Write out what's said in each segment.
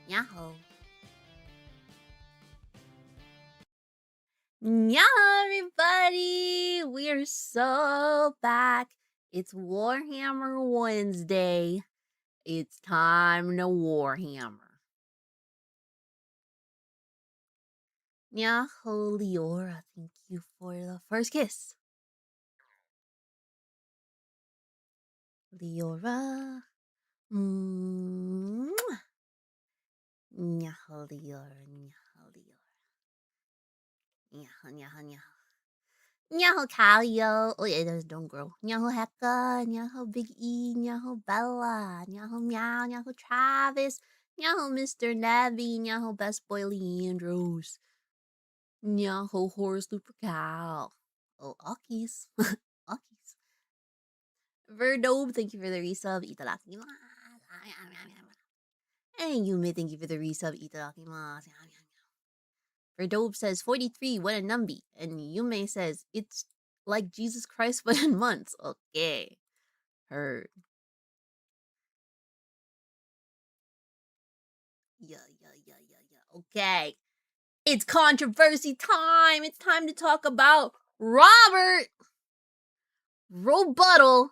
Nyaho. Nyaho, everybody! We're so back. It's Warhammer Wednesday. It's time to Warhammer. Nyaho, Leora, thank you for the first kiss. Leora. Nyaho, Leora, Nyaho, Leora. Nyaho. Nyaho Calio. Oh yeah, those don't grow. Nyaho Hecka. Nyaho Big E. Nyaho Bella. Nyaho Meow. Nyaho Travis. Nyaho Mr. Navi. Nyaho Best Boy Leandros. Nyaho Horse Super Cow. Oh, Akis. Akis. Verdobe, thank you for the resub. Itadakimasu. And Yume, thank you for the resub. Itadakimasu. Verdobe says 43, what a numby. And Yume says it's like Jesus Christ but in months. Okay. Heard. Yeah. Okay. It's controversy time. It's time to talk about Robert Robuttal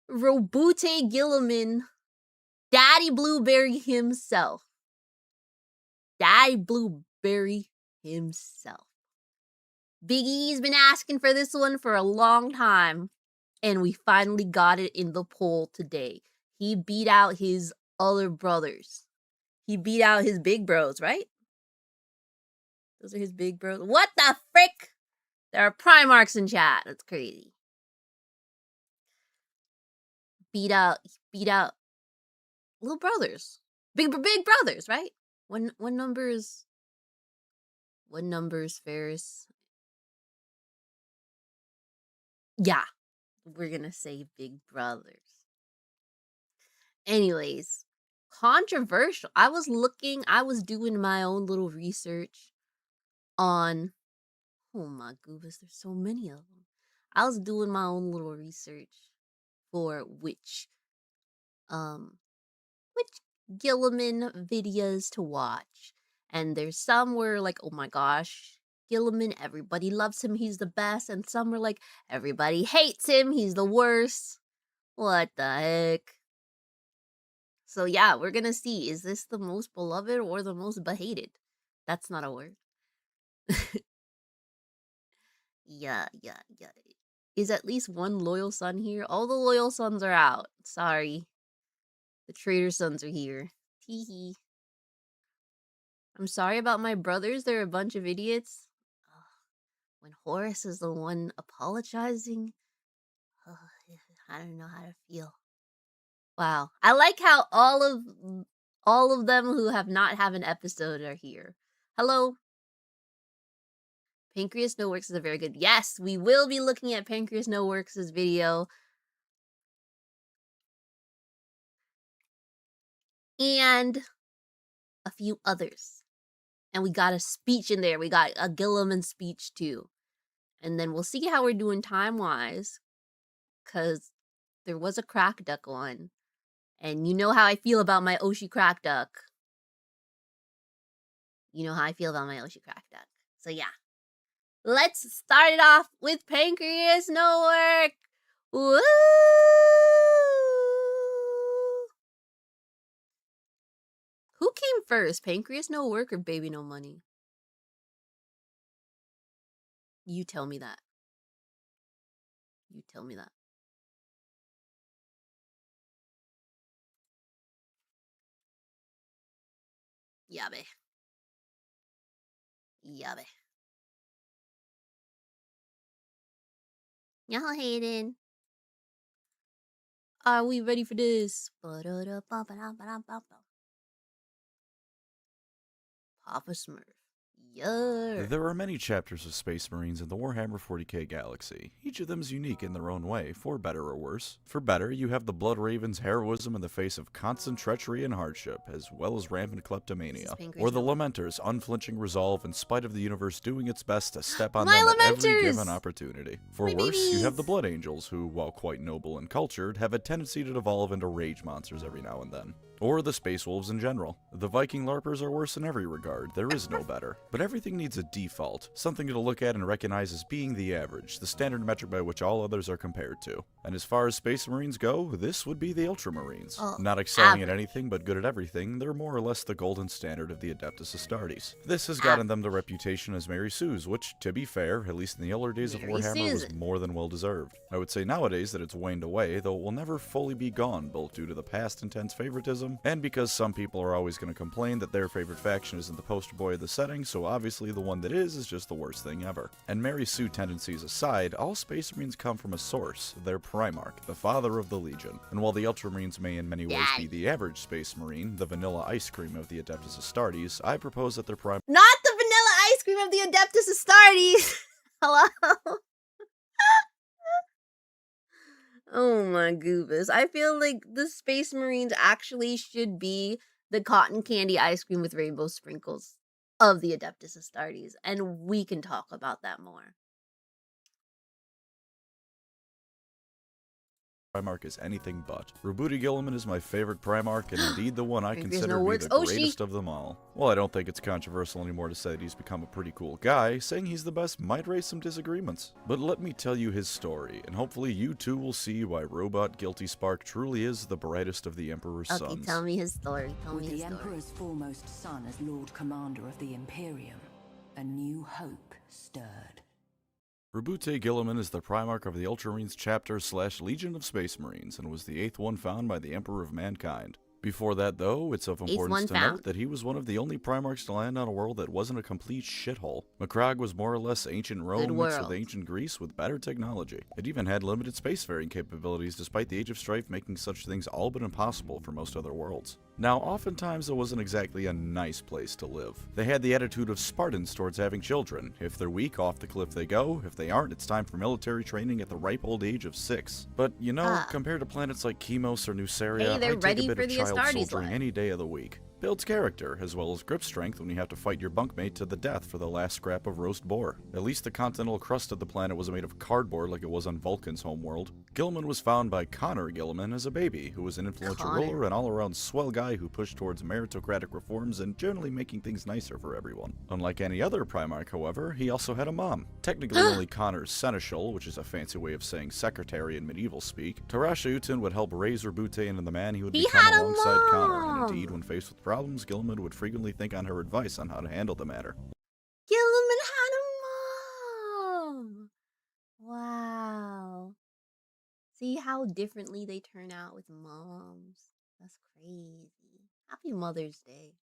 Robute Gilliman, Daddy Blueberry himself. Daddy Blueberry himself. Big E's been asking for this one for a long time, and we finally got it in the poll today. He beat out his other brothers. He beat out his big bros, right? Those are his big bros. What the frick? There are Primarchs in chat. That's crazy. Beat out little brothers. Big brothers, right? What number is Ferris? Yeah. We're gonna say big brothers. Anyways, controversial. I was doing my own little research on, oh my goodness, there's so many of them. I was doing my own little research for which Gilliman videos to watch. And there's some where like, oh my gosh, Gilliman, everybody loves him, he's the best. And some were like, everybody hates him, he's the worst. What the heck? So yeah, we're gonna see, is this the most beloved or the most behated? That's not a word. Yeah. Is at least one loyal son here? All the loyal sons are out. Sorry. The traitor sons are here. Teehee. I'm sorry about my brothers. They're a bunch of idiots. When Horace is the one apologizing, I don't know how to feel. Wow. I like how all of them who have not had an episode are here. Hello. Pancreas No Works is a very good. Yes, we will be looking at Pancreas No Works' video. And a few others. And we got a speech in there. We got a Gilliman speech too. And then we'll see how we're doing time-wise. Because there was a crack duck one. And you know how I feel about my Oshi crack duck. You know how I feel about my Oshi crack duck. So yeah. Let's start it off with Pancreas No Work. Woo! Who came first? Pancreas No Work or Baby No Money? You tell me that. Yabe. Y'all Hayden. Are we ready for this? Papa Smurf. Yeah. There are many chapters of Space Marines in the Warhammer 40k galaxy. Each of them is unique in their own way, for better or worse. For better, you have the Blood Raven's heroism in the face of constant treachery and hardship, as well as rampant kleptomania. Or the Lamenter's unflinching resolve in spite of the universe doing its best to step on them at every given opportunity. For worse, you have the Blood Angels, who, while quite noble and cultured, have a tendency to devolve into rage monsters every now and then. or the Space Wolves in general. The Viking LARPers are worse in every regard, there is no better. But everything needs a default, something to look at and recognize as being the average, the standard metric by which all others are compared to. And as far as Space Marines go, this would be the Ultramarines. Oh, Not excelling at average. anything but good at everything, they're more or less the golden standard of the Adeptus Astartes. This has gotten them the reputation as Mary Sue's, which, to be fair, at least in the older days of Mary Warhammer, was Susan. more than well deserved. I would say nowadays that it's waned away, though it will never fully be gone, both due to the past intense favoritism, and because some people are always going to complain that their favorite faction isn't the poster boy of the setting, so obviously the one that is just the worst thing ever. And Mary Sue tendencies aside, all Space Marines come from a source, their Primarch, the father of the Legion. And while the Ultramarines may in many ways be the average Space Marine, the vanilla ice cream of the Adeptus Astartes, I propose that their Primarch— Not the vanilla ice cream of the Adeptus Astartes! Hello? Oh my goodness. I feel like the Space Marines actually should be the cotton candy ice cream with rainbow sprinkles of the Adeptus Astartes, and we can talk about that more. Primarch is anything but. Roboute Guilliman is my favorite Primarch, and indeed the one I consider to be the Oshi. greatest of them all. Well, I don't think it's controversial anymore to say that he's become a pretty cool guy, saying he's the best might raise some disagreements. But let me tell you his story, and hopefully you too will see why Robot Guilty Spark truly is the brightest of the Emperor's sons. Okay, tell me his story. With the Emperor's foremost son as Lord Commander of the Imperium, a new hope stirred. Roboute Guilliman is the Primarch of the Ultramarines chapter / Legion of Space Marines, and was the 8th one found by the Emperor of Mankind. Before that, though, it's of importance to note that he was one of the only Primarchs to land on a world that wasn't a complete shithole. Macragge was more or less ancient Rome mixed with ancient Greece with better technology. It even had limited spacefaring capabilities, despite the Age of Strife making such things all but impossible for most other worlds. Now, oftentimes it wasn't exactly a nice place to live. They had the attitude of Spartans towards having children. If they're weak, off the cliff they go. If they aren't, it's time for military training at the ripe old age of 6. But, you know, compared to planets like Chemos or Nuceria, they're I'd take ready a bit for of the child Astartes soldiering life. any day of the week. Builds character, as well as grip strength when you have to fight your bunkmate to the death for the last scrap of roast boar. At least the continental crust of the planet was made of cardboard like it was on Vulcan's homeworld. Guilliman was found by Connor Guilliman as a baby, who was an influential ruler and all-around swell guy who pushed towards meritocratic reforms and generally making things nicer for everyone. Unlike any other Primarch, however, he also had a mom. Technically only Connor's seneschal, which is a fancy way of saying secretary in medieval speak, Tarasha Utin would help raise Roboute into the man he would become alongside Connor, and indeed, when faced with problems, Guilliman would frequently think on her advice on how to handle the matter. Guilliman had a mom! Wow. See how differently they turn out with moms. That's crazy. Happy Mother's Day.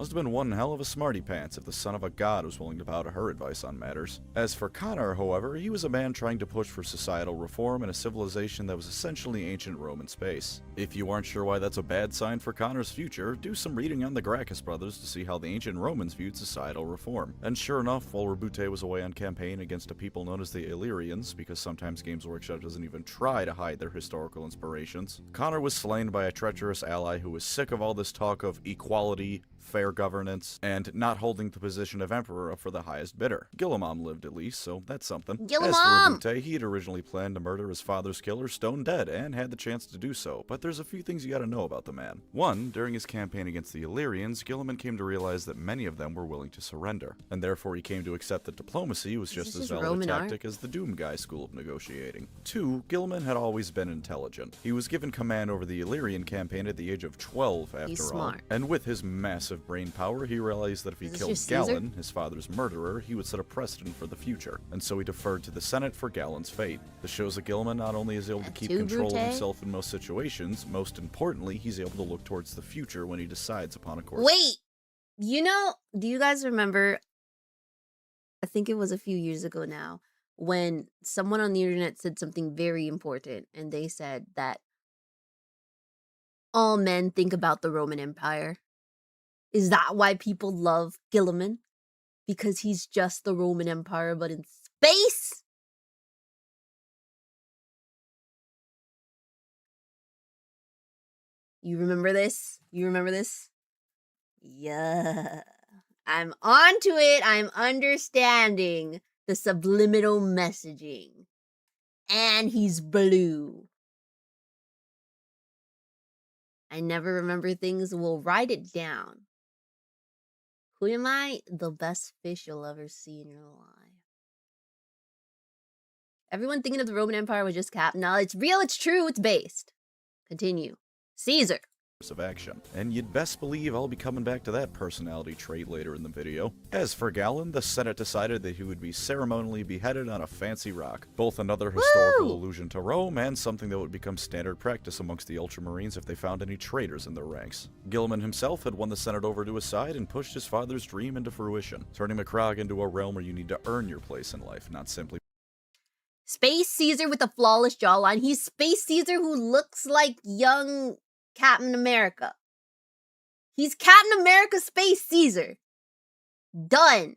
Must have been one hell of a smarty pants if the son of a god was willing to bow to her advice on matters. As for Connor, however, he was a man trying to push for societal reform in a civilization that was essentially ancient Rome in space. If you aren't sure why that's a bad sign for Connor's future, do some reading on the Gracchus brothers to see how the ancient Romans viewed societal reform. And sure enough, while Roboute was away on campaign against a people known as the Illyrians, because sometimes Games Workshop doesn't even try to hide their historical inspirations, Connor was slain by a treacherous ally who was sick of all this talk of equality, fair governance, and not holding the position of emperor up for the highest bidder. Guilliman lived at least, so that's something. As for Roboute, he had originally planned to murder his father's killer stone dead, and had the chance to do so, but there's a few things you gotta know about the man. One, during his campaign against the Illyrians, Guilliman came to realize that many of them were willing to surrender, and therefore he came to accept that diplomacy was just as valid a tactic as the Doom Guy school of negotiating. Two, Guilliman had always been intelligent. He was given command over the Illyrian campaign at the age of 12 after all, and with his massive brain power, he realized that if he killed Galen, his father's murderer, he would set a precedent for the future, and so he deferred to the Senate for Galen's fate. This shows that Guilliman not only is able to keep control of himself in most situations, most importantly, he's able to look towards the future when he decides upon a course. Wait! You know, do you guys remember, I think it was a few years ago now, when someone on the internet said something very important, and they said that all men think about the Roman Empire? Is that why people love Guilliman? Because he's just the Roman Empire, but in space? You remember this? You remember this? Yeah. I'm onto it. I'm understanding the subliminal messaging. And he's blue. I never remember things. We'll write it down. Who am I? The best fish you'll ever see in your life. Everyone thinking of the Roman Empire was just cap. No, it's real, it's true, it's based. Continue. Caesar. Of action. And you'd best believe I'll be coming back to that personality trait later in the video. As for Galen, the Senate decided that he would be ceremonially beheaded on a fancy rock. Both another historical allusion to Rome and something that would become standard practice amongst the Ultramarines if they found any traitors in their ranks. Gilliman himself had won the Senate over to his side and pushed his father's dream into fruition, turning Macragge into a realm where you need to earn your place in life, not simply Space Caesar with a flawless jawline. He's Space Caesar who looks like young Captain America. He's Captain America Space Caesar. Done.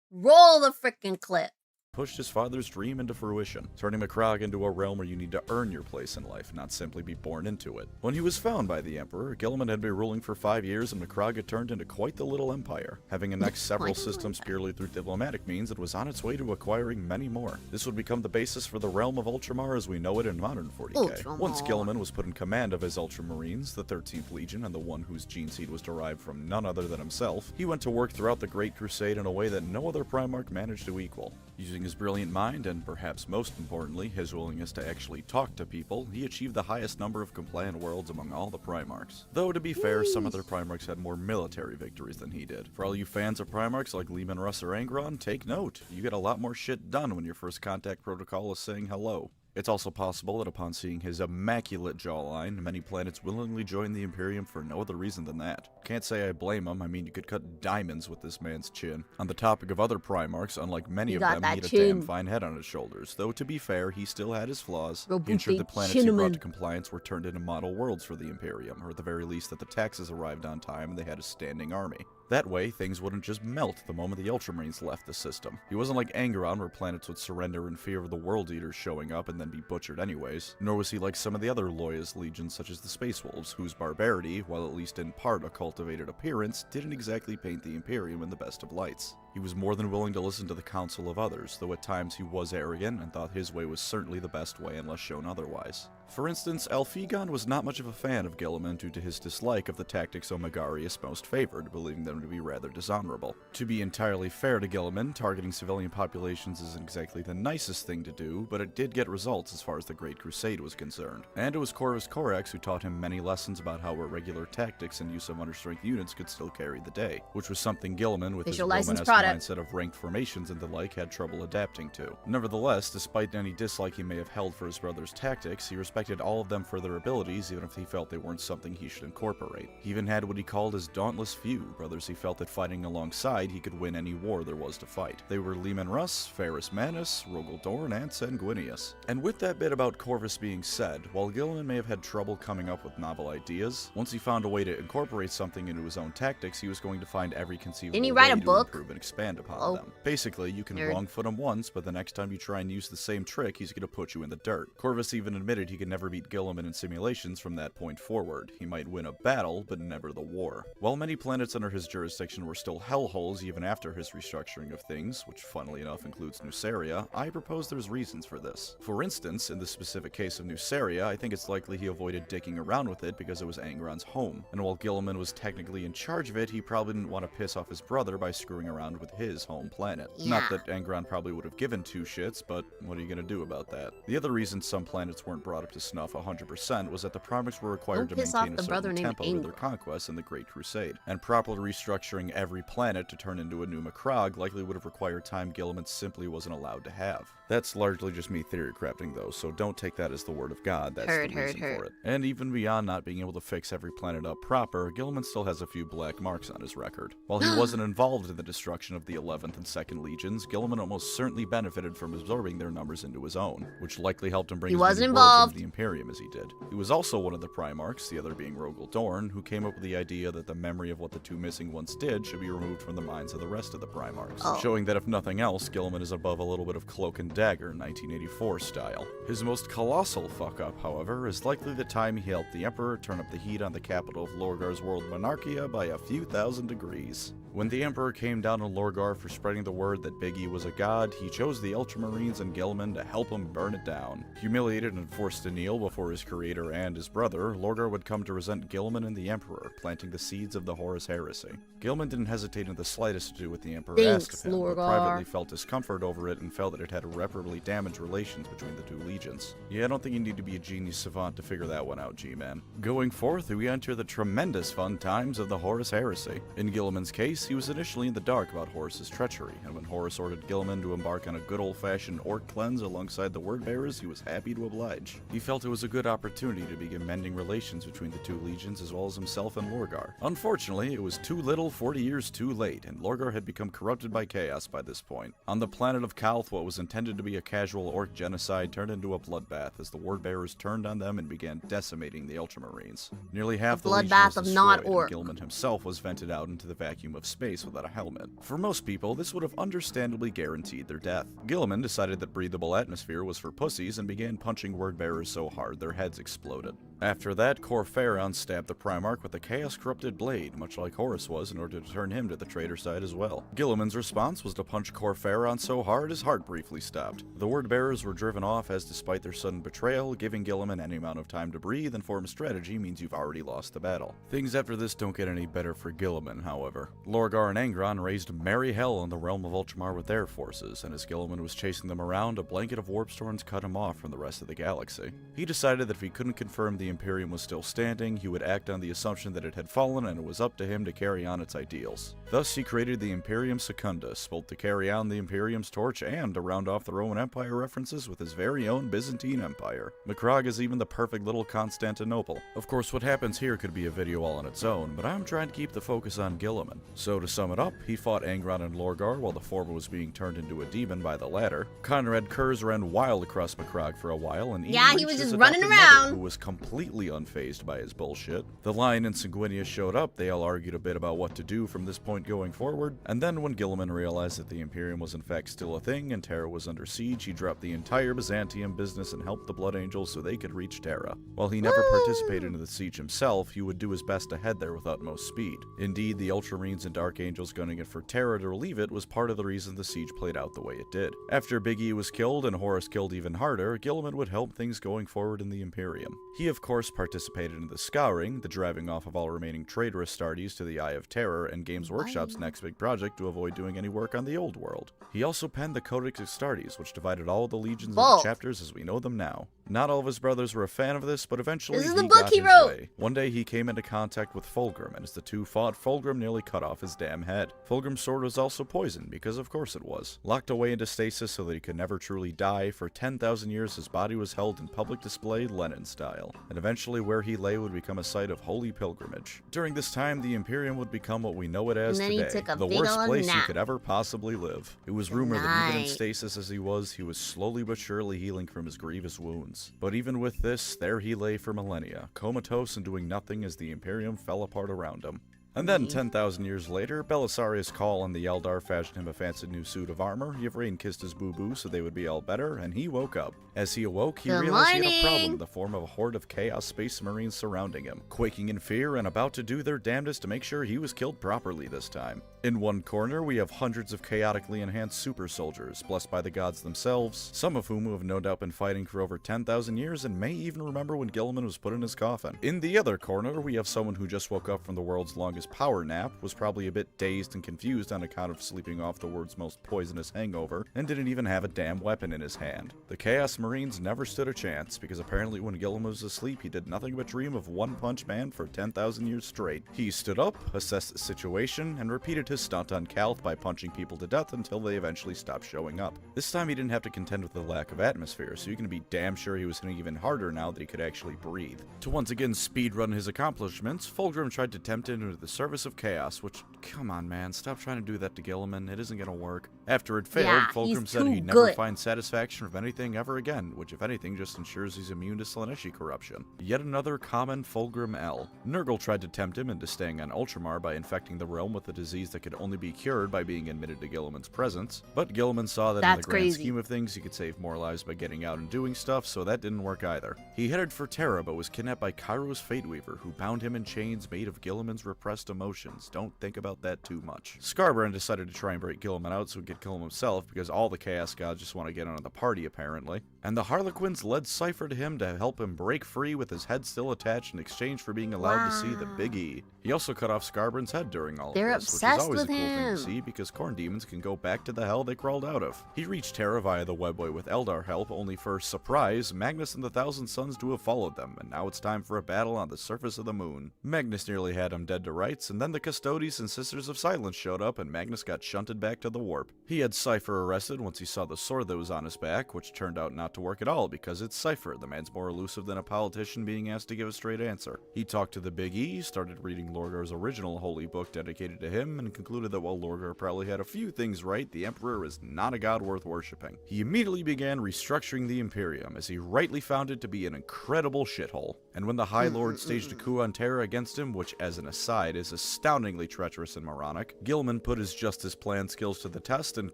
Roll the frickin' clip. pushed his father's dream into fruition, turning Macragge into a realm where you need to earn your place in life, not simply be born into it. When he was found by the Emperor, Gilliman had been ruling for 5 years and Macragge had turned into quite the little empire, having annexed several systems purely through diplomatic means and was on its way to acquiring many more. This would become the basis for the realm of Ultramar as we know it in modern 40k. Once Gilliman was put in command of his Ultramarines, the 13th Legion and the one whose gene seed was derived from none other than himself, he went to work throughout the Great Crusade in a way that no other Primarch managed to equal. Using his brilliant mind, and perhaps most importantly, his willingness to actually talk to people, he achieved the highest number of compliant worlds among all the Primarchs. Though, to be fair, some other Primarchs had more military victories than he did. For all you fans of Primarchs like Leman Russ or Angron, take note. You get a lot more shit done when your first contact protocol is saying hello. It's also possible that upon seeing his immaculate jawline, many planets willingly join the Imperium for no other reason than that. Can't say I blame him, I mean you could cut diamonds with this man's chin. On the topic of other Primarchs, unlike many of them, he had a damn fine head on his shoulders, though to be fair, he still had his flaws. He ensured the planets he brought to compliance were turned into model worlds for the Imperium, or at the very least that the taxes arrived on time and they had a standing army. That way, things wouldn't just melt the moment the Ultramarines left the system. He wasn't like Angron, where planets would surrender in fear of the World Eaters showing up and then be butchered anyways, nor was he like some of the other loyalist legions such as the Space Wolves, whose barbarity, while at least in part a cultivated appearance, didn't exactly paint the Imperium in the best of lights. He was more than willing to listen to the counsel of others, though at times he was arrogant and thought his way was certainly the best way unless shown otherwise. For instance, Alphegon was not much of a fan of Gilliman due to his dislike of the tactics Omegarius most favored, believing them to be rather dishonorable. To be entirely fair to Gilliman, targeting civilian populations isn't exactly the nicest thing to do, but it did get results as far as the Great Crusade was concerned. And it was Corvus Corax who taught him many lessons about how irregular tactics and use of understrength units could still carry the day, which was something Gilliman, with his Romanesque mindset of ranked formations and the like, had trouble adapting to. Nevertheless, despite any dislike he may have held for his brother's tactics, he respected all of them for their abilities, even if he felt they weren't something he should incorporate. He even had what he called his dauntless few, brothers he felt that fighting alongside he could win any war there was to fight. They were Leman Russ, Ferrus Manus, Rogel Dorn, and Sanguinius. And with that bit about Corvus being said, while Gilliman may have had trouble coming up with novel ideas, once he found a way to incorporate something into his own tactics, he was going to find every conceivable way to improve and expand upon them. Basically, you can wrong-foot him once, but the next time you try and use the same trick, he's going to put you in the dirt. Corvus even admitted he could never beat Gilliman in simulations from that point forward. He might win a battle, but never the war. While many planets under his jurisdiction were still hellholes even after his restructuring of things, which funnily enough includes Nuceria, I propose there's reasons for this. For instance, in the specific case of Nuceria, I think it's likely he avoided dicking around with it because it was Angron's home, and while Gilliman was technically in charge of it, he probably didn't want to piss off his brother by screwing around with his home planet. Not that Angron probably would have given two shits, but what are you gonna do about that? The other reason some planets weren't brought up to snuff 100% was that the Primarchs were required to maintain a certain tempo to their conquests in the Great Crusade, and properly restructuring every planet to turn into a new Macragge likely would have required time Gilliman simply wasn't allowed to have. That's largely just me theory crafting though, so don't take that as the word of God, that's the reason for it. And even beyond not being able to fix every planet up proper, Gilliman still has a few black marks on his record. While he wasn't involved in the destruction of the 11th and 2nd Legions, Gilliman almost certainly benefited from absorbing their numbers into his own, which likely helped him bring as many worlds into the Imperium as he did. He was also one of the Primarchs, the other being Rogel Dorn, who came up with the idea that the memory of what the two missing once did should be removed from the minds of the rest of the Primarchs, showing that if nothing else, Gilliman is above a little bit of Cloak and Dagger 1984 style. His most colossal fuck-up, however, is likely the time he helped the Emperor turn up the heat on the capital of Lorgar's world Monarchia by a few thousand degrees. When the Emperor came down on Lorgar for spreading the word that Big E was a god, he chose the Ultramarines and Gilliman to help him burn it down. Humiliated and forced to kneel before his creator and his brother, Lorgar would come to resent Gilliman and the Emperor, planting the seeds of the Horus heresy. Gilliman didn't hesitate in the slightest to do what the Emperor asked of him, but privately felt discomfort over it and felt that it had irreparably damaged relations between the two legions. Yeah, I don't think you need to be a genius savant to figure that one out, G-Man. Going forth, we enter the tremendous fun times of the Horus heresy. In Gilliman's case, he was initially in the dark about Horus's treachery, and when Horus ordered Gilliman to embark on a good old-fashioned orc cleanse alongside the word-bearers, he was happy to oblige. He felt it was a good opportunity to begin mending relations between the two legions as well as himself and Lorgar. Unfortunately, it was too little 40 years too late, and Lorgar had become corrupted by chaos by this point. On the planet of Kalth, what was intended to be a casual orc genocide turned into a bloodbath as the word-bearers turned on them and began decimating the Ultramarines. Nearly half the legion was destroyed, and Gilliman himself was vented out into the vacuum of space without a helmet. For most people, this would have understandably guaranteed their death. Gilliman decided that breathable atmosphere was for pussies and began punching word-bearers so hard their heads exploded. After that, Corpharon stabbed the Primarch with a chaos-corrupted blade, much like Horus was, in order to turn him to the traitor side as well. Gilliman's response was to punch Corpharon so hard his heart briefly stopped. The word-bearers were driven off as, despite their sudden betrayal, giving Gilliman any amount of time to breathe and form strategy means you've already lost the battle. Things after this don't get any better for Gilliman, however. Lorgar and Angron raised merry hell in the realm of Ultramar with their forces, and as Gilliman was chasing them around, a blanket of warp storms cut him off from the rest of the galaxy. He decided that if he couldn't confirm the Imperium was still standing, he would act on the assumption that it had fallen and it was up to him to carry on its ideals. Thus, he created the Imperium Secundus, both to carry on the Imperium's torch and to round off the Roman Empire references with his very own Byzantine Empire. Macragge is even the perfect little Constantinople. Of course, what happens here could be a video all on its own, but I'm trying to keep the focus on Gilliman. So to sum it up, he fought Angron and Lorgar while the former was being turned into a demon by the latter. Conrad Kurz ran wild across Macragge for a while, and yeah, he was just running around, who was completely unfazed by his bullshit. The Lion and Sanguinius showed up, they all argued a bit about what to do from this point going forward, and then when Gilliman realized that the Imperium was in fact still a thing and Terra was under siege, he dropped the entire Byzantium business and helped the Blood Angels so they could reach Terra. While he never participated in the siege himself, he would do his best to head there with utmost speed. Indeed, the Ultramarines and Dark Angels gunning it for Terra to relieve it was part of the reason the siege played out the way it did. After Big E was killed and Horus killed even harder, Gilliman would help things going forward in the Imperium. He of course participated in the Scouring, the driving off of all remaining traitorous Astartes to the Eye of Terror, and Games Workshop's next big project to avoid doing any work on the old world. He also penned the Codex Astartes, which divided all the legions into chapters as we know them now. Not all of his brothers were a fan of this, but eventually he got his way. One day he came into contact with Fulgrim, and as the two fought, Fulgrim nearly cut off his damn head. Fulgrim's sword was also poisoned, because of course it was. Locked away into stasis so that he could never truly die, for 10,000 years his body was held in public display Lenin style, and eventually where he lay would become a site of holy pilgrimage. During this time, the Imperium would become what we know it as today, the worst place he could ever possibly live. It was rumored that even in stasis as he was slowly but surely healing from his grievous wounds. But even with this, there he lay for millennia, comatose and doing nothing as the Imperium fell apart around him. And then, 10,000 years later, Belisarius Cawl and the Eldar fashioned him a fancy new suit of armor, Yvraine kissed his boo-boo so they would be all better, and he woke up. As he awoke, he realized he had a problem in the form of a horde of Chaos Space Marines surrounding him, quaking in fear and about to do their damnedest to make sure he was killed properly this time. In one corner, we have hundreds of chaotically enhanced super soldiers, blessed by the gods themselves, some of whom have no doubt been fighting for over 10,000 years and may even remember when Gilliman was put in his coffin. In the other corner, we have someone who just woke up from the world's longest power nap, was probably a bit dazed and confused on account of sleeping off the world's most poisonous hangover, and didn't even have a damn weapon in his hand. The Chaos Marines never stood a chance, because apparently when Gilliman was asleep, he did nothing but dream of One Punch Man for 10,000 years straight. He stood up, assessed the situation, and repeated his stunt on Kalth by punching people to death until they eventually stopped showing up. This time he didn't have to contend with the lack of atmosphere, so you can be damn sure he was hitting even harder now that he could actually breathe. To once again speedrun his accomplishments, Fulgrim tried to tempt him into the service of chaos, which, come on man, stop trying to do that to Gilliman, it isn't gonna work. After it failed, Fulgrim said he'd never find satisfaction from anything ever again, which if anything just ensures he's immune to Slaaneshi corruption. Yet another common Fulgrim L. Nurgle tried to tempt him into staying on Ultramar by infecting the realm with a disease that could only be cured by being admitted to Gilliman's presence, but Gilliman saw that in That's the grand crazy. scheme of things, he could save more lives by getting out and doing stuff, so that didn't work either. He headed for Terra, but was kidnapped by Cairo's Fate Weaver, who bound him in chains made of Gilliman's repressed emotions. Don't think about that too much. Scarbrand decided to try and break Gilliman out so he'd kill him himself, because all the Chaos Gods just want to get on the party, apparently. And the Harlequins led Cypher to him to help him break free with his head still attached in exchange for being allowed to see the Big E. He also cut off Scarbrand's head during all They're of this, which is obsessed always a with cool thing him. to see, because corn demons can go back to the hell they crawled out of. He reached Terra via the Webway with Eldar help, only for, surprise, Magnus and the Thousand Suns to have followed them, and now it's time for a battle on the surface of the moon. Magnus nearly had him dead to rights, and then the Custodes and Sisters of Silence showed up, and Magnus got shunted back to the warp. He had Cypher arrested once he saw the sword that was on his back, which turned out not to work at all, because it's Cypher. The man's more elusive than a politician being asked to give a straight answer. He talked to the Big E, started reading Lorgar's original holy book dedicated to him, and concluded that while Lorgar probably had a few things right, the Emperor is not a god worth worshipping. He immediately began restructuring the Imperium, as he rightly found it to be an incredible shithole. And when the High Lord staged a coup on Terra against him, which, as an aside, is astoundingly treacherous and moronic, Gilliman put his justice plan skills to the test and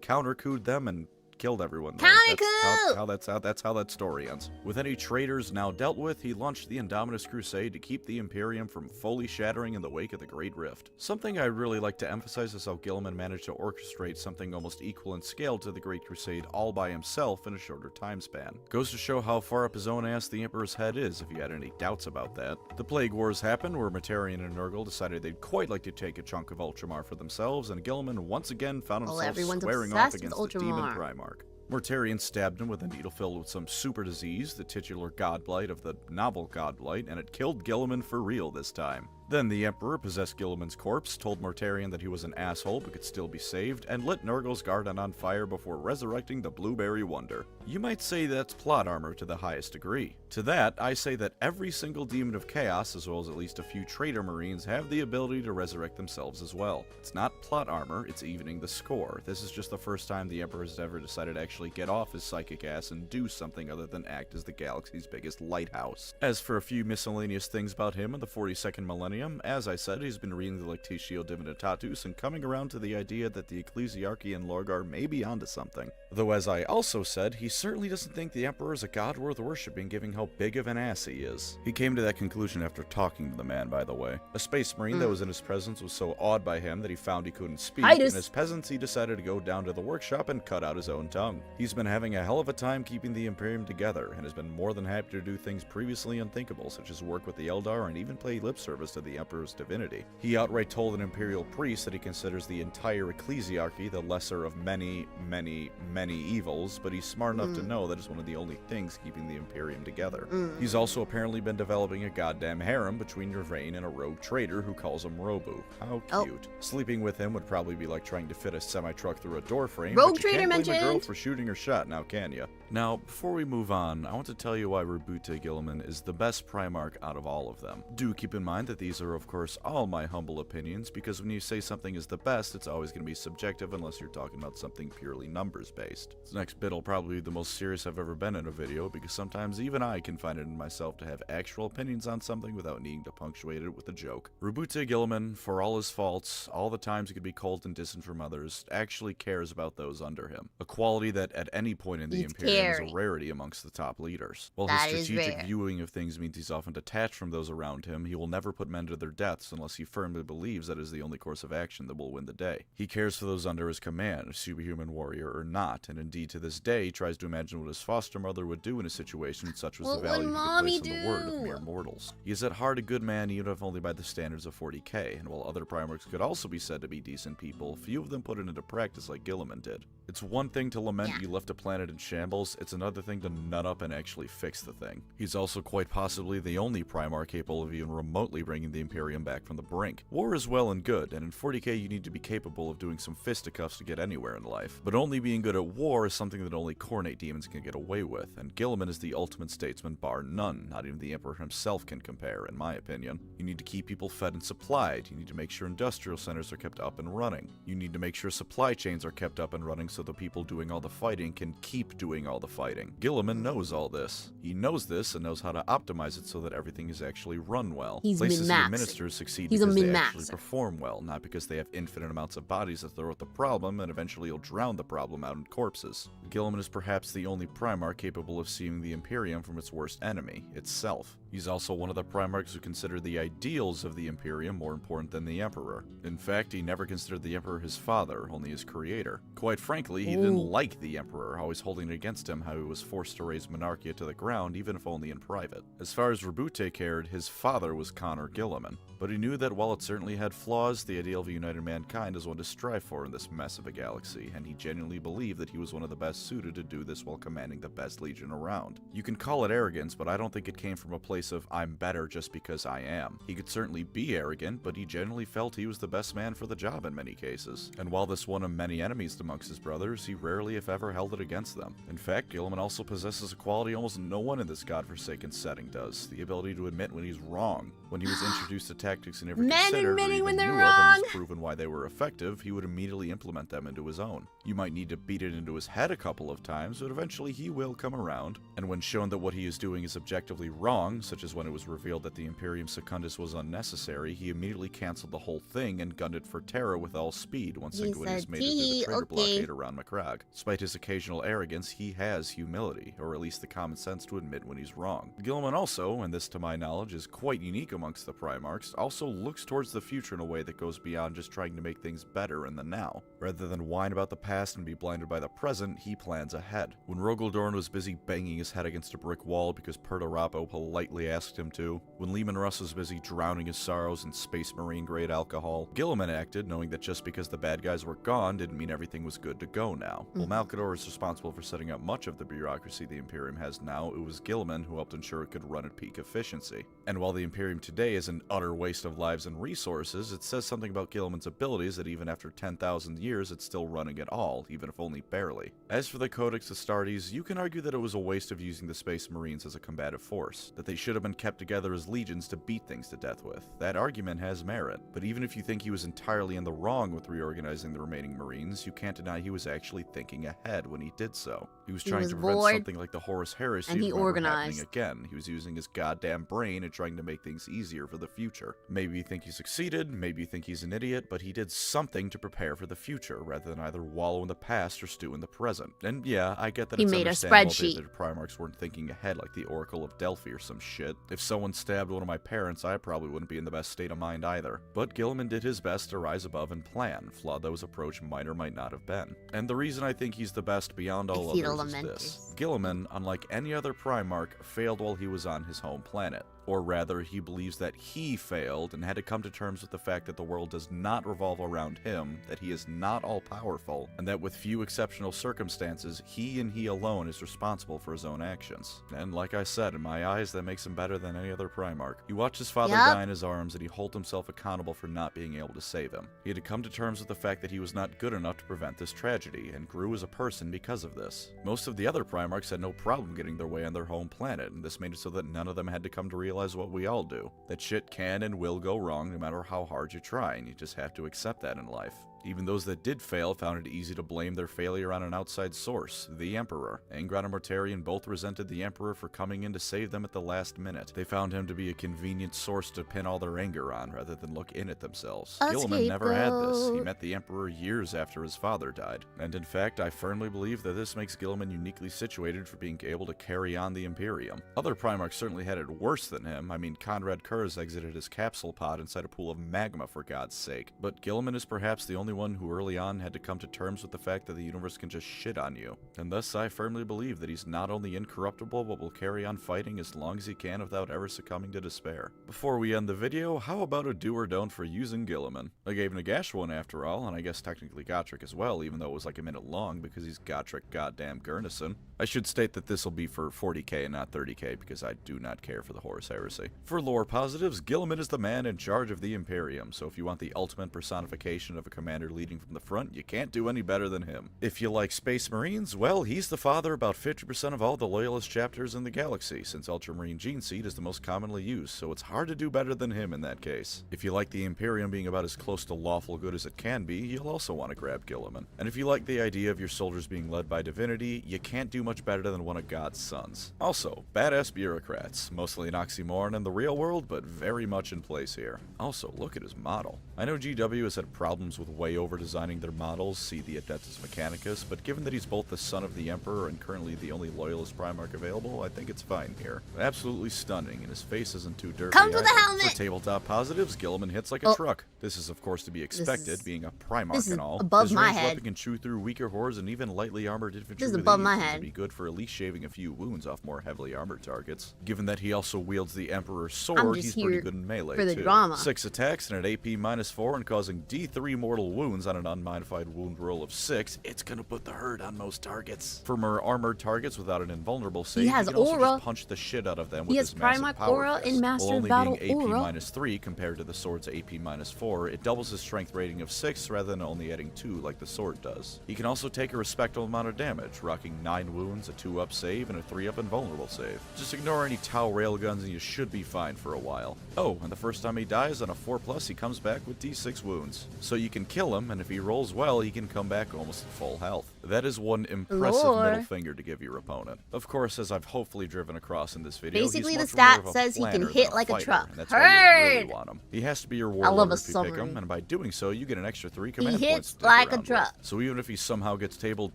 counter-couped them and killed everyone. That's how that story ends. With any traitors now dealt with, he launched the Indominus Crusade to keep the Imperium from fully shattering in the wake of the Great Rift. Something I'd really like to emphasize is how Gilliman managed to orchestrate something almost equal in scale to the Great Crusade all by himself in a shorter time span. Goes to show how far up his own ass the Emperor's head is, if you had any doubts about that. The Plague Wars happened, where Mortarion and Nurgle decided they'd quite like to take a chunk of Ultramar for themselves, and Gilliman once again found himself squaring off against the demon Primarch. Mortarion stabbed him with a needle filled with some super disease, the titular godblight of the novel godblight, and it killed Gilliman for real this time. Then the Emperor possessed Gilliman's corpse, told Mortarion that he was an asshole but could still be saved, and lit Nurgle's garden on fire before resurrecting the Blueberry Wonder. You might say that's plot armor to the highest degree. To that, I say that every single demon of chaos, as well as at least a few traitor marines, have the ability to resurrect themselves as well. It's not plot armor, it's evening the score. This is just the first time the Emperor has ever decided to actually get off his psychic ass and do something other than act as the galaxy's biggest lighthouse. As for a few miscellaneous things about him in the 42nd millennium, as I said, he's been reading the Lectitio Divinitatus and coming around to the idea that the Ecclesiarchy and Lorgar may be onto something. Though as I also said, he certainly doesn't think the Emperor is a god worth worshipping, given how big of an ass he is. He came to that conclusion after talking to the man, by the way. A space marine that was in his presence was so awed by him that he found he couldn't speak, and as peasants he decided to go down to the workshop and cut out his own tongue. He's been having a hell of a time keeping the Imperium together, and has been more than happy to do things previously unthinkable, such as work with the Eldar and even pay lip service to the Emperor's divinity. He outright told an Imperial priest that he considers the entire Ecclesiarchy the lesser of many, many, many evils, but he's smart enough to know that it's one of the only things keeping the Imperium together. He's also apparently been developing a goddamn harem between Yervain and a rogue traitor who calls him Robu. How cute. Sleeping with him would probably be like trying to fit a semi-truck through a door frame, Rogue but you traitor can't blame a girl mentioned. for shooting her shot, now can ya? Now, before we move on, I want to tell you why Rabute Gilliman is the best Primarch out of all of them. Do keep in mind that these are, of course, all my humble opinions, because when you say something is the best, it's always going to be subjective unless you're talking about something purely numbers-based. This next bit'll probably be the most serious I've ever been in a video, because sometimes even I can find it in myself to have actual opinions on something without needing to punctuate it with a joke. Rabute Gilliman, for all his faults, all the times he could be cold and distant from others, actually cares about those under him. A quality that at any point in the Imperium is a rarity amongst the top leaders. While his strategic viewing of things means he's often detached from those around him, he will never put men to their deaths unless he firmly believes that is the only course of action that will win the day. He cares for those under his command, superhuman warrior or not, and indeed to this day he tries to imagine what his foster mother would do in a situation such as the value he could place on the word of mere mortals. He is at heart a good man, even if only by the standards of 40k, and while other Primarchs could also be said to be decent people, few of them put it into practice like Gilliman did. It's one thing to lament you left a planet in shambles, it's another thing to nut up and actually fix the thing. He's also quite possibly the only Primarch capable of even remotely bringing the Imperium back from the brink. War is well and good, and in 40k you need to be capable of doing some fisticuffs to get anywhere in life. But only being good at war is something that only Khornate demons can get away with, and Gilliman is the ultimate statesman bar none. Not even the Emperor himself can compare, in my opinion. You need to keep people fed and supplied. You need to make sure industrial centers are kept up and running. You need to make sure supply chains are kept up and running so the people doing all the fighting can keep doing all the fighting. Gilliman knows all this. He knows this and knows how to optimize it so that everything is actually run well. He's Places he min-maxing. ministers succeed He's a because they actually min-maxer. perform well, not because they have infinite amounts of bodies that throw at the problem and eventually will drown the problem out in corpses. Guilliman is perhaps the only Primarch capable of seeing the Imperium from its worst enemy, itself. He's also one of the Primarchs who consider the ideals of the Imperium more important than the Emperor. In fact, he never considered the Emperor his father, only his creator. Quite frankly, he didn't like the Emperor, always holding it against him how he was forced to raise Monarchia to the ground, even if only in private. As far as Rabute cared, his father was Connor Guilliman. But he knew that while it certainly had flaws, the ideal of a united mankind is one to strive for in this mess of a galaxy, and he genuinely believed that he was one of the best suited to do this while commanding the best legion around. You can call it arrogance, but I don't think it came from a place of, I'm better just because I am. He could certainly be arrogant, but he genuinely felt he was the best man for the job in many cases. And while this won him many enemies amongst his brothers, he rarely if ever held it against them. In fact, Guilliman also possesses a quality almost no one in this godforsaken setting does, the ability to admit when he's wrong. When he was introduced to tactics he never considered or admitting even when knew they're of wrong. and was proven why they were effective, he would immediately implement them into his own. You might need to beat it into his head a couple of times, but eventually he will come around. And when shown that what he is doing is objectively wrong, such as when it was revealed that the Imperium Secundus was unnecessary, he immediately canceled the whole thing and gunned it for Terra with all speed once Sanguinius made it through the traitor blockade around Macragge. Despite his occasional arrogance, he has humility, or at least the common sense to admit when he's wrong. Guilliman also, and this to my knowledge is quite unique amongst the Primarchs, also looks towards the future in a way that goes beyond just trying to make things better in the now. Rather than whine about the past and be blinded by the present, he plans ahead. When Rogel Dorn was busy banging his head against a brick wall because Pertarapo politely asked him to, when Lehman Russ was busy drowning his sorrows in Space Marine grade alcohol, Guilliman acted knowing that just because the bad guys were gone didn't mean everything was good to go now. While Malkador is responsible for setting up much of the bureaucracy the Imperium has now, it was Guilliman who helped ensure it could run at peak efficiency. And while the Imperium today is an utter waste of lives and resources, it says something about Guilliman's abilities that even after 10,000 years it's still running at all, even if only barely. As for the Codex Astartes, you can argue that it was a waste of using the Space Marines as a combative force, that they should have been kept together as legions to beat things to death with. That argument has merit, but even if you think he was entirely in the wrong with reorganizing the remaining Marines, you can't deny he was actually thinking ahead when he did so. He was trying to prevent something like the Horus Heresy and he from ever organized. happening again. He was using his goddamn brain and trying to make things easier for the future. Maybe you think he succeeded, maybe you think he's an idiot, but he did something to prepare for the future, rather than either wallow in the past or stew in the present. And yeah, I get that He it's made a understandable spreadsheet. that the Primarchs weren't thinking ahead like the Oracle of Delphi or some shit. If someone stabbed one of my parents, I probably wouldn't be in the best state of mind either. But Guilliman did his best to rise above and plan, flawed though his approach might or might not have been. And the reason I think he's the best beyond all others is this. Guilliman, unlike any other Primarch, failed while he was on his home planet. Or rather, he believes that he failed and had to come to terms with the fact that the world does not revolve around him, that he is not all-powerful, and that with few exceptional circumstances, he and he alone is responsible for his own actions. And like I said, in my eyes, that makes him better than any other Primarch. He watched his father die in his arms, and he held himself accountable for not being able to save him. He had to come to terms with the fact that he was not good enough to prevent this tragedy, and grew as a person because of this. Most of the other Primarchs had no problem getting their way on their home planet, and this made it so that none of them had to come to realize what we all do. That shit can and will go wrong no matter how hard you try, and you just have to accept that in life. Even those that did fail found it easy to blame their failure on an outside source, the Emperor. Angron and Mortarion both resented the Emperor for coming in to save them at the last minute. They found him to be a convenient source to pin all their anger on, rather than look in at themselves. Guilliman never had this. He met the Emperor years after his father died. And in fact, I firmly believe that this makes Guilliman uniquely situated for being able to carry on the Imperium. Other Primarchs certainly had it worse than him. I mean, Conrad Kurz exited his capsule pod inside a pool of magma for God's sake. But Guilliman is perhaps the only one who early on had to come to terms with the fact that the universe can just shit on you. And thus I firmly believe that he's not only incorruptible, but will carry on fighting as long as he can without ever succumbing to despair. Before we end the video, how about a do or don't for using Guilliman? I gave Nagash one after all, and I guess technically Gotrek as well, even though it was like a minute long because he's Gotrek goddamn Gurnison. I should state that this will be for 40k and not 30k because I do not care for the Horus Heresy. For lore positives, Guilliman is the man in charge of the Imperium, so if you want the ultimate personification of a commander commander leading from the front, you can't do any better than him. If you like Space Marines, well, he's the father of about 50% of all the Loyalist chapters in the galaxy, since Ultramarine Gene Seed is the most commonly used, so it's hard to do better than him in that case. If you like the Imperium being about as close to lawful good as it can be, you'll also want to grab Guilliman. And if you like the idea of your soldiers being led by divinity, you can't do much better than one of God's sons. Also, badass bureaucrats, mostly an oxymoron in the real world, but very much in place here. Also, look at his model. I know GW has had problems with way over-designing their models, see the Adeptus Mechanicus, but given that he's both the son of the Emperor and currently the only Loyalist Primarch available, I think it's fine here. Absolutely stunning, and his face isn't too dirty. Comes with a helmet! For tabletop positives, Guilliman hits like a truck. This is of course to be expected, being a Primarch and all. Above his my ranged head. weapon can chew through weaker hordes and even lightly armored infantry. This is with above ease, my and head. would be good for at least shaving a few wounds off more heavily armored targets. Given that he also wields the Emperor's sword, he's pretty good in melee for the too. drama. 6 attacks and an AP -4 and causing D3 mortal wounds on an unmodified wound roll of 6, it's gonna put the hurt on most targets. For more armored targets without an invulnerable save, He has can also aura. just punch the shit out of them with his massive Primarch power aura fist. and Master While of only Battle being AP aura. -3 compared to the sword's AP -4, it doubles his strength rating of 6 rather than only adding 2 like the sword does. He can also take a respectable amount of damage, rocking 9 wounds, a 2-up save, and a 3-up invulnerable save. Just ignore any Tau railguns and you should be fine for a while. Oh, and the first time he dies on a 4+, he comes back with D6 wounds. So you can kill him, and if he rolls well, he can come back almost at full health. That is one impressive middle finger to give your opponent. Of course, as I've hopefully driven across in this video, Basically, he's the much more stat of a says he can planner hit than like a fighter, truck. and that's why you really Heard! want him. He has to be your I love warlord a if you pick summary. him, and by doing so, you get an extra 3 He command points hits to stick like a around with. truck. So even if he somehow gets tabled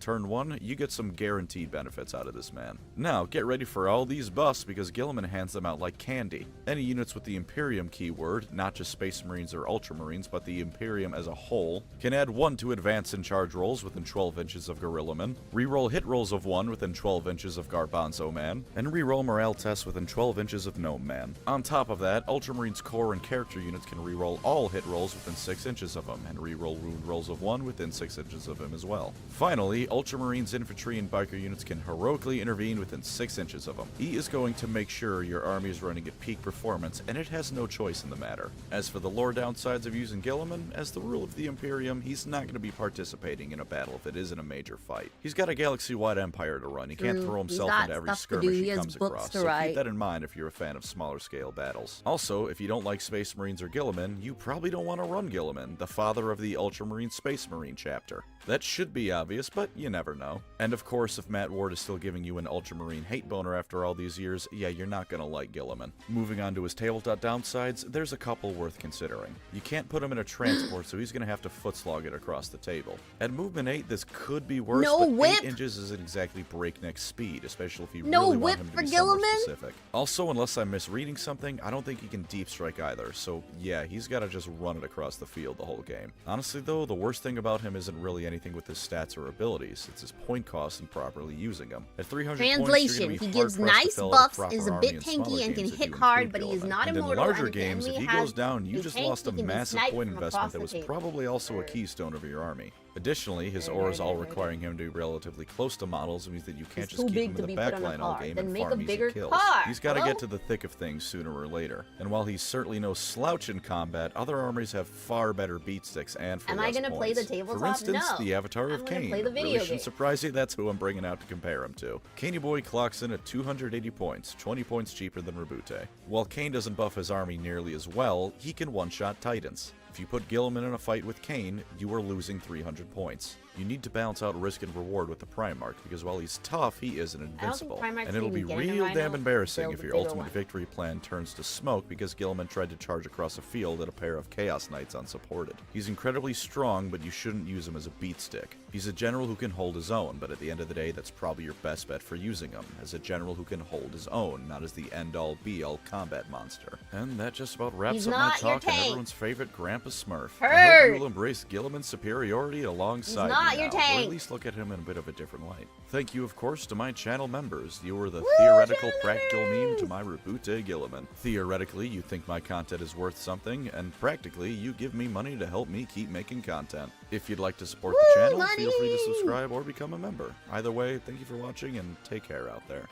turn 1, you get some guaranteed benefits out of this man. Now, get ready for all these buffs because Guilliman hands them out like candy. Any units with the Imperium keyword, not just Space Marines or Ultramarines, but the Imperium as a whole, can add 1 to advance and charge rolls within 12 inches of Gorillaman, reroll hit rolls of 1 within 12 inches of Garbanzo Man, and reroll morale tests within 12 inches of Gnome Man. On top of that, Ultramarines core and character units can reroll all hit rolls within 6 inches of him, and reroll wound rolls of 1 within 6 inches of him as well. Finally, Ultramarines infantry and biker units can heroically intervene within 6 inches of him. He is going to make sure your army is running at peak performance, and it has no choice in the matter. As for the lore downsides of using Guilliman, as the rule of the Imperium, he's not going to be participating in a battle if it isn't a major fight. He's got a galaxy-wide empire to run. He can't throw himself into every skirmish he comes across, so keep that in mind if you're a fan of smaller scale battles. Also, if you don't like Space Marines or Guilliman, you probably don't want to run Guilliman, the father of the Ultramarine Space Marine chapter. That should be obvious, but you never know. And of course, if Matt Ward is still giving you an Ultramarine hate boner after all these years, yeah, you're not gonna like Guilliman. Moving on to his tabletop downsides, there's a couple worth considering. You can't put him in a transport, so he's gonna have to foot slog it across the table. At movement 8, this could be worse, No but whip! 8 inches isn't exactly breakneck speed, especially if you No really whip want him to for be somewhere Guilliman? specific. Also, unless I'm misreading something, I don't think he can deep strike either, so yeah, he's gotta just run it across the field the whole game. Honestly though, the worst thing about him isn't really anything with his stats or abilities, it's his point cost and properly using them. At 300 Translation, points, he you're gives gonna be nice hard-pressed to fill out a buffs, proper is a army bit in smaller tanky, and can games if hit you hard, include but he is Guilliman. not And in immortal, larger and if the games, if enemy he has goes down, you a just tank, lost a he can be massive sniped point from investment across that the was table. probably also a keystone of your army. Additionally, his auras all requiring him to be relatively close to models means that you can't He's just too keep big him in to the be put on a backline all car. game Then and make a farm easy bigger kills. car. He's got to Hello? get to the thick of things sooner or later. And while he's certainly no slouch in combat, other armies have far better beat sticks and for Am I less gonna play the points. tabletop? For instance, No. the Avatar of I'm gonna Cain. play the video Really game. shouldn't surprise you, that's who I'm bringing out to compare him to. Caney Boy clocks in at 280 points, 20 points cheaper than Rabute. While Cain doesn't buff his army nearly as well, he can one-shot Titans. If you put Guilliman in a fight with Cain, you are losing 300 points. You need to balance out risk and reward with the Primarch, because while he's tough, he isn't invincible. Primarch's And it'll be even getting real a damn rhino. embarrassing Build if a your bigger ultimate one. victory plan turns to smoke because Guilliman tried to charge across a field at a pair of Chaos Knights unsupported. He's incredibly strong, but you shouldn't use him as a beat stick. He's a general who can hold his own, but at the end of the day, that's probably your best bet for using him, as a general who can hold his own, not as the end-all be-all combat monster. And that just about wraps He's up my not your talk on tank. everyone's favorite Grandpa Smurf. I Heard. hope you'll embrace Guilliman's superiority alongside not me your now, or tank. at least look at him in a bit of a different light. Thank you, of course, to my channel members. You are the theoretical practical meme to my Rabute Guilliman. Theoretically, you think my content is worth something, and practically, you give me money to help me keep making content. If you'd like to support the channel, feel free to subscribe or become a member. Either way, thank you for watching, and take care out there.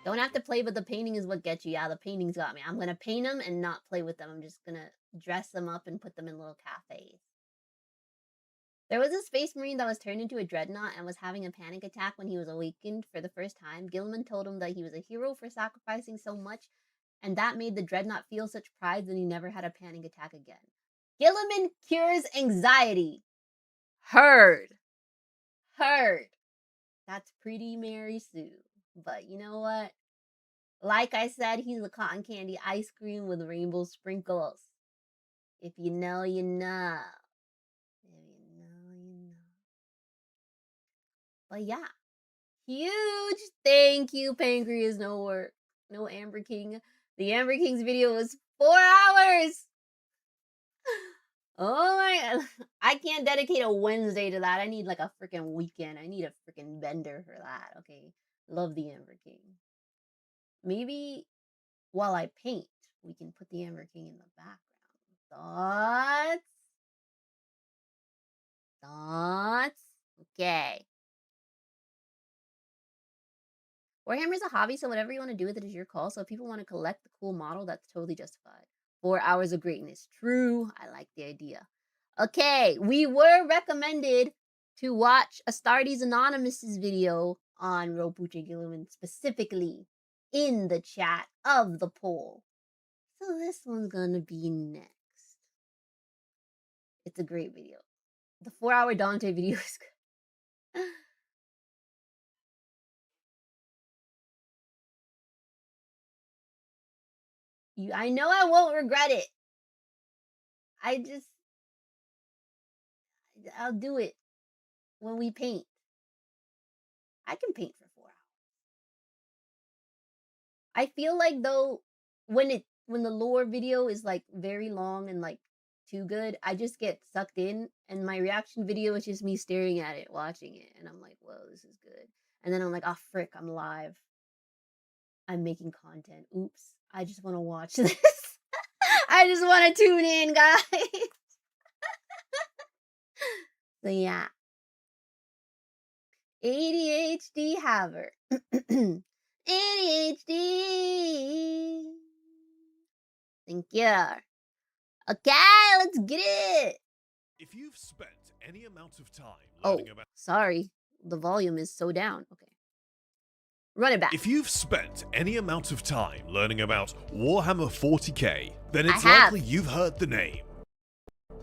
Don't have to play, but the painting is what gets you. Yeah, the paintings got me. I'm gonna paint them and not play with them. I'm just gonna dress them up and put them in little cafes. There was a space marine that was turned into a dreadnought and was having a panic attack when he was awakened for the first time. Gilliman told him that he was a hero for sacrificing so much, and that made the dreadnought feel such pride that he never had a panic attack again. Gilliman cures anxiety. Heard. That's pretty Mary Sue. But you know what? Like I said, he's a cotton candy ice cream with rainbow sprinkles. If you know, you know. But yeah, huge thank you, Pancreas. No Amber King. The Amber King's video was 4 hours. Oh my god. I can't dedicate a Wednesday to that. I need like a freaking weekend. I need a freaking bender for that. Okay. Love the Amber King. Maybe while I paint, we can put the Amber King in the background. Thoughts? Okay. Warhammer is a hobby, so whatever you want to do with it is your call. So if people want to collect the cool model, that's totally justified. 4 hours of greatness. True. I like the idea. Okay, we were recommended to watch Astartes Anonymous's video on Robuche Gilliman specifically in the chat of the poll. So this one's gonna be next. It's a great video. The 4-hour Dante video is good. I know I won't regret it. I'll do it when we paint. I can paint for 4 hours. I feel like though, when the lore video is like very long and like too good, I just get sucked in, and my reaction video is just me staring at it, watching it, and I'm like, whoa, this is good. And then I'm like, oh frick, I'm live. I'm making content. Oops. I just want to watch this. I just want to tune in, guys. So yeah. ADHD haver. ADHD. Thank you. Okay, let's get it. If you've spent any amount of time learning about... Sorry. The volume is so down. Okay. Run it back. If you've spent any amount of time learning about Warhammer 40k, then it's likely you've heard the name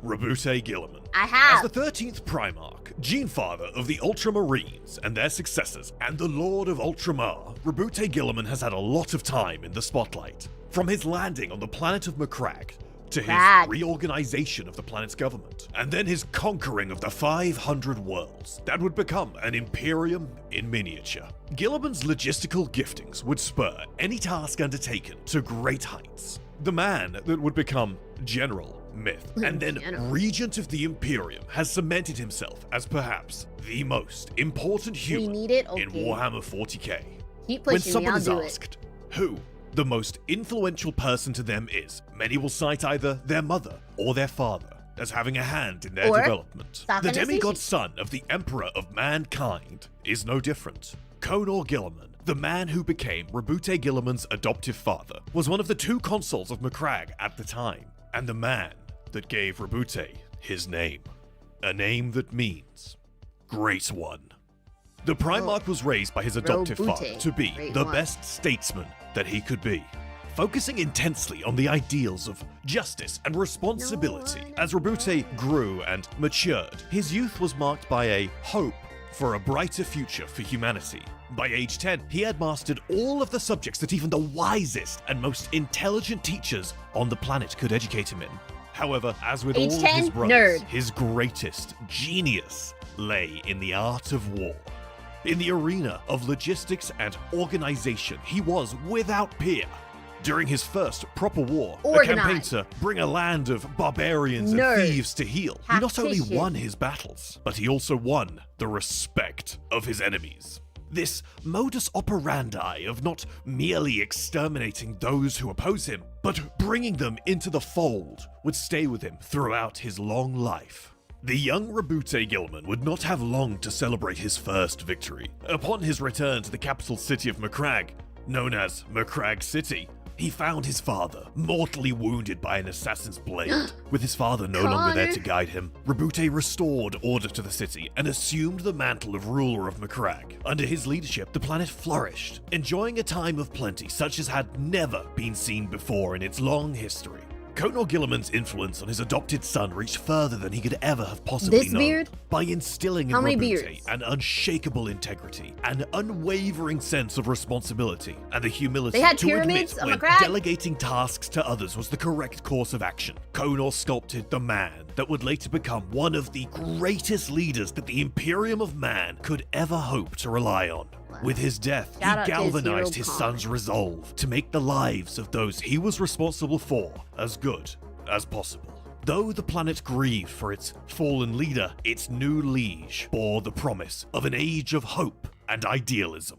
Robuche Gilliman. I have. As the 13th Primarch, Genefather of the Ultramarines and their successors, and the Lord of Ultramar, Robuche Gilliman has had a lot of time in the spotlight. From his landing on the planet of Macragge, to his reorganization of the planet's government, and then his conquering of the 500 worlds that would become an Imperium in miniature. Gilliman's logistical giftings would spur any task undertaken to great heights. The man that would become General, Myth, and then Regent of the Imperium has cemented himself as perhaps the most important human in Warhammer 40k. When someone is asked who the most influential person to them is, many will cite either their mother or their father as having a hand in their development. The demigod son of the Emperor of Mankind is no different. Conor Gilliman, the man who became Robuche Gilliman's adoptive father, was one of the 2 consuls of Macragge at the time, and the man that gave Robuche his name. A name that means Great One. The Primarch was raised by his adoptive father to be the best statesman that he could be, focusing intensely on the ideals of justice and responsibility. As Robuche grew and matured, his youth was marked by a hope for a brighter future for humanity. By age 10, he had mastered all of the subjects that even the wisest and most intelligent teachers on the planet could educate him in. However, as with all of his brothers, his greatest genius lay in the art of war. In the arena of logistics and organization, he was without peer. During his first proper war, a campaign to bring a land of barbarians and thieves to heel, he not only won his battles, but he also won the respect of his enemies. This modus operandi of not merely exterminating those who oppose him, but bringing them into the fold would stay with him throughout his long life. The young Robuche Gilliman would not have long to celebrate his first victory. Upon his return to the capital city of Macragge, known as Macragge City, He found his father, mortally wounded by an assassin's blade. With his father no longer there to guide him, Rabute restored order to the city and assumed the mantle of ruler of Macragge. Under his leadership, the planet flourished, enjoying a time of plenty such as had never been seen before in its long history. Conor Gilliman's influence on his adopted son reached further than he could ever have possibly This known. beard? By instilling in How many Rabute beards? an unshakable integrity, an unwavering sense of responsibility, and the humility They had to admit pyramids on when Macragge? delegating tasks to others was the correct course of action. Conor sculpted the man that would later become one of the greatest leaders that the Imperium of Man could ever hope to rely on. With his death, Shout out he to his galvanized hero his Connor. son's resolve to make the lives of those he was responsible for as good as possible. Though the planet grieved for its fallen leader, its new liege bore the promise of an age of hope and idealism.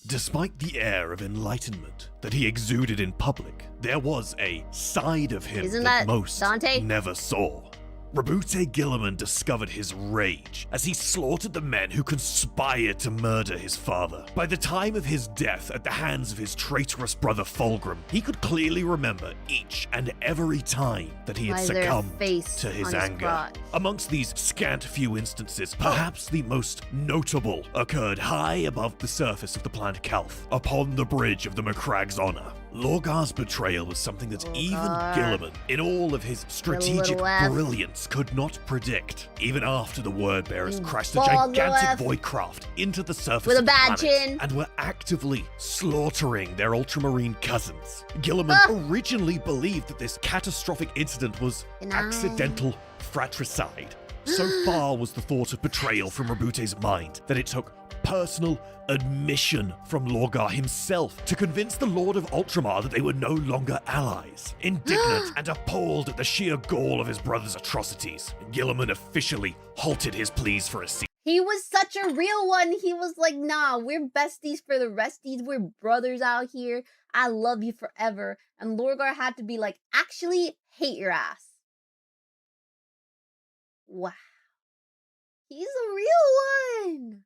Despite the air of enlightenment that he exuded in public, there was a side of him Isn't that that most Dante? never saw. Rabute Gilliman discovered his rage as he slaughtered the men who conspired to murder his father. By the time of his death at the hands of his traitorous brother Fulgrim, he could clearly remember each and every time that he had Why is there a succumbed face to his on his anger. crotch? Amongst these scant few instances, perhaps the most notable occurred high above the surface of the planet Calth, upon the bridge of the Macragg's honor. Lorgar's betrayal was something that even Lorgar. Gilliman, in all of his strategic little F. brilliance, could not predict. Even after the word bearers You crashed a bald little gigantic F. void craft into the surface With a of the bad planet chin. and were actively slaughtering their ultramarine cousins. Gilliman originally believed that this catastrophic incident was Good night. accidental fratricide. So far was the thought of betrayal from Rabute's mind that it took personal admission from Lorgar himself to convince the Lord of Ultramar that they were no longer allies. Indignant and appalled at the sheer gall of his brother's atrocities, Gilliman officially halted his pleas for a cease. He was such a real one. He was like, nah, we're besties for the resties. We're brothers out here. I love you forever. And Lorgar had to be like, actually, hate your ass. Wow. He's a real one.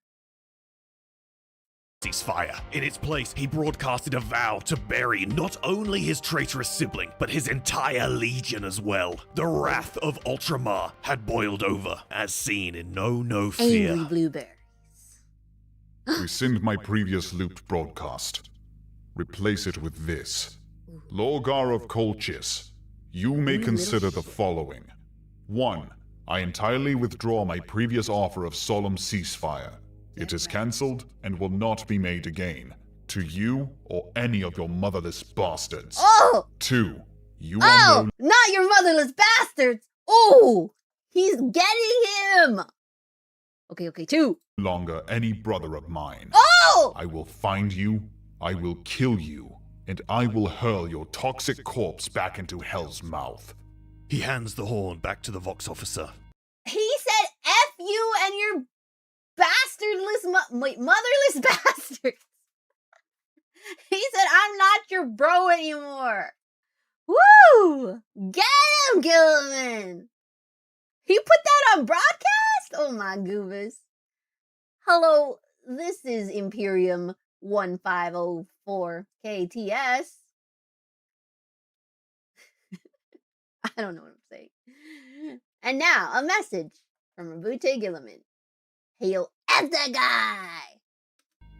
Ceasefire. In its place, he broadcasted a vow to bury not only his traitorous sibling, but his entire legion as well. The wrath of Ultramar had boiled over, as seen in No Fear. Angry blueberries. Rescind my previous looped broadcast. Replace it with this. Lorgar of Colchis, you may consider the following. 1. I entirely withdraw my previous offer of solemn ceasefire. It is cancelled and will not be made again. To you or any of your motherless bastards. Oh! 2. You are Oh! no Not your motherless bastards! Oh! He's getting him! Okay, 2. longer any brother of mine. Oh! I will find you, I will kill you, and I will hurl your toxic corpse back into Hell's mouth. He hands the horn back to the Vox officer. He said F you and your motherless bastards. He said, I'm not your bro anymore. Woo! Get him, Gilliman! He put that on broadcast? Oh my goobers. Hello, this is Imperium 1504 KTS. I don't know what I'm saying. And now, a message from Rabute Gilliman. Hail F that guy!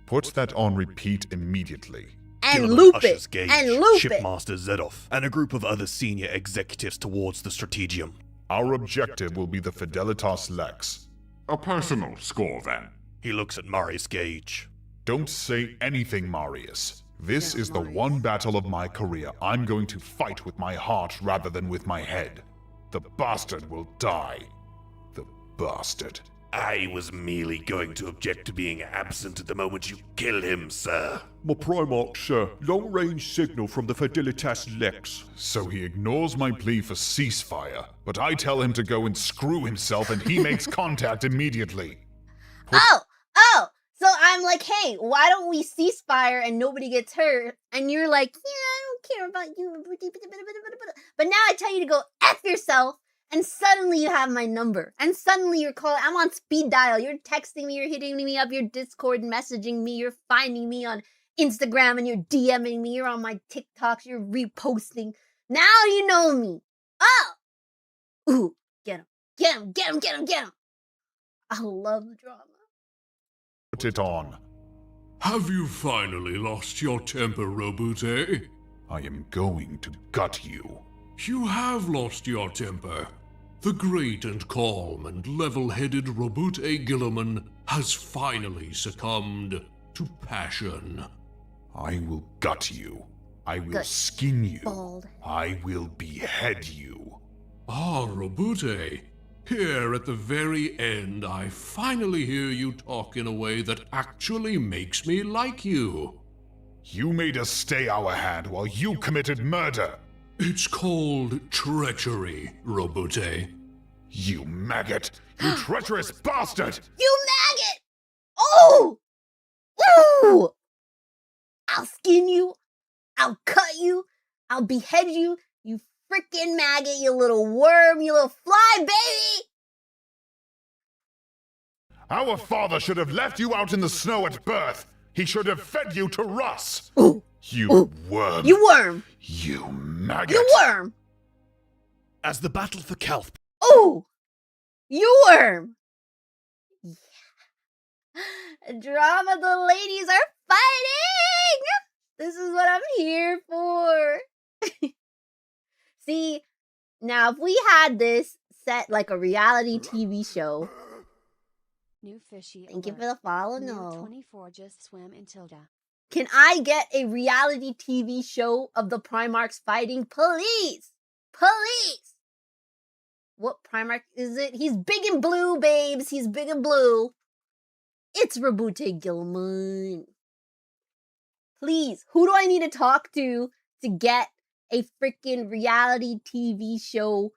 Put that on repeat immediately. And Gilliman loop ushers it! Gage, And loop it! Shipmaster Zedoff, and a group of other senior executives towards the Strategium. Our objective will be the Fidelitas Lex. A personal score, then. He looks at Marius Gage. Don't say anything, Marius. This is the one battle of my career I'm going to fight with my heart rather than with my head. The bastard will die. The bastard. I was merely going to object to being absent at the moment you kill him, sir. My Primarch, sir. Long-range signal from the Fidelitas Lex. So he ignores my plea for ceasefire, but I tell him to go and screw himself and he makes contact immediately. Oh! So I'm like, hey, why don't we ceasefire and nobody gets hurt? And you're like, yeah, I don't care about you. But now I tell you to go F yourself, and suddenly you have my number. And suddenly you're calling, I'm on speed dial. You're texting me, you're hitting me up, you're Discord messaging me, you're finding me on Instagram and you're DMing me. You're on my TikToks. You're reposting. Now you know me. Oh! Ooh, get him. Get him, get him, get him, get him. I love drama. Put it on. Have you finally lost your temper, Robute? I am going to gut you. You have lost your temper. The great and calm and level-headed Robute Gilliman has finally succumbed to passion. I will gut you. I will Gut. skin you. Bald. I will behead you. Ah, Robute. Here at the very end, I finally hear you talk in a way that actually makes me like you. You made us stay our hand while you committed murder. It's called treachery, Robute. You maggot! You treacherous bastard! You maggot! Oh! Ooh! I'll skin you. I'll cut you. I'll behead you. You freaking maggot, you little worm, you little fly baby! Our father should have left you out in the snow at birth. He should have fed you to Russ. Ooh! You Ooh. worm. You worm! You maggot. You worm! As the battle for Calth Ooh! You worm! Yeah. Drama, the ladies are fighting! This is what I'm here for. See, now if we had this set like a reality TV show. New fishy Thank you alert. for the follow, New no. 24 just swam in Tilda. Can I get a reality TV show of the Primarchs fighting? Please! Please! What Primarch is it? He's big and blue, babes. He's big and blue. It's Robute Gilliman. Please, who do I need to talk to get a freaking reality TV show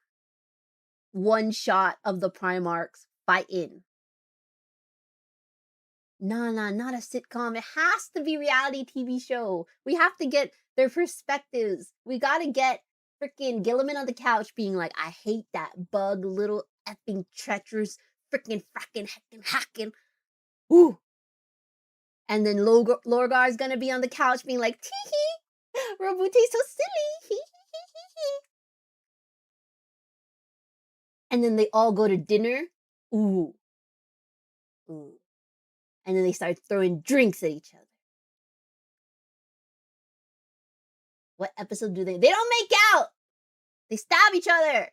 one shot of the Primarchs fighting? Nah, not a sitcom. It has to be reality TV show. We have to get their perspectives. We gotta get freaking Gilliman on the couch being like, I hate that bug, little effing treacherous, freaking fracking, heckin', hacking. Ooh. And then Lorgar's gonna be on the couch being like, tee hee, Robute's so silly, hee hee hee hee hee. And then they all go to dinner. Ooh. Ooh. And then they start throwing drinks at each other. What episode do they don't make out! They stab each other!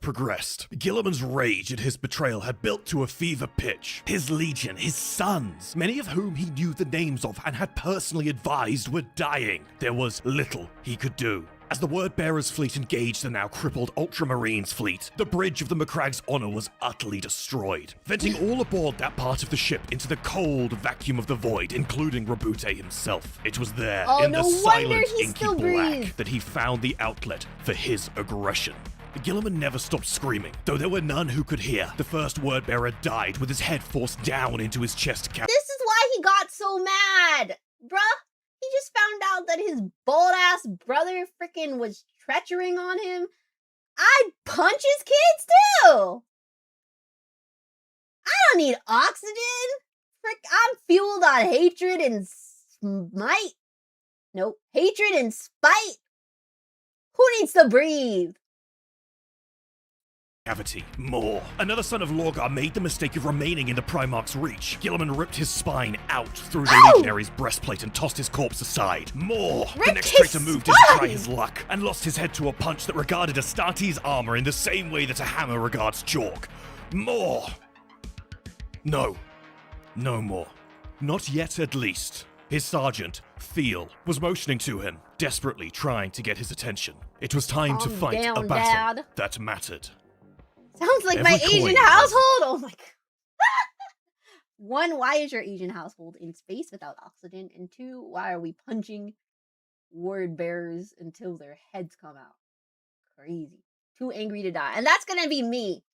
progressed. Gilliman's rage at his betrayal had built to a fever pitch. His legion, his sons, many of whom he knew the names of and had personally advised, were dying. There was little he could do. As the Word-Bearer's fleet engaged the now crippled Ultramarines' fleet, the bridge of the Macragge's honor was utterly destroyed, venting all aboard that part of the ship into the cold vacuum of the void, including Robute himself. It was there, in the silent, inky black, that he found the outlet for his aggression. Gilliman never stopped screaming, though there were none who could hear. The first Word-Bearer died with his head forced down into his chest cavity. This is why he got so mad, bruh. He just found out that his bald-ass brother freaking was treacherying on him. I'd punch his kids, too! I don't need oxygen! Frick, I'm fueled on hatred and smite. Nope, hatred and spite. Who needs to breathe? Cavity. More. Another son of Lorgar made the mistake of remaining in the Primarch's reach. Gilliman ripped his spine out through the legionary's breastplate and tossed his corpse aside. More. The next traitor moved in to try his luck and lost his head to a punch that regarded Astarte's armor in the same way that a hammer regards chalk. More. No. No more. Not yet, at least. His sergeant, Thiel, was motioning to him, desperately trying to get his attention. It was time to fight a battle that mattered. Sounds like my Asian household. Oh my god. One, why is your Asian household in space without oxygen? And two, why are we punching word bearers until their heads come out? Crazy. Too angry to die. And that's gonna be me.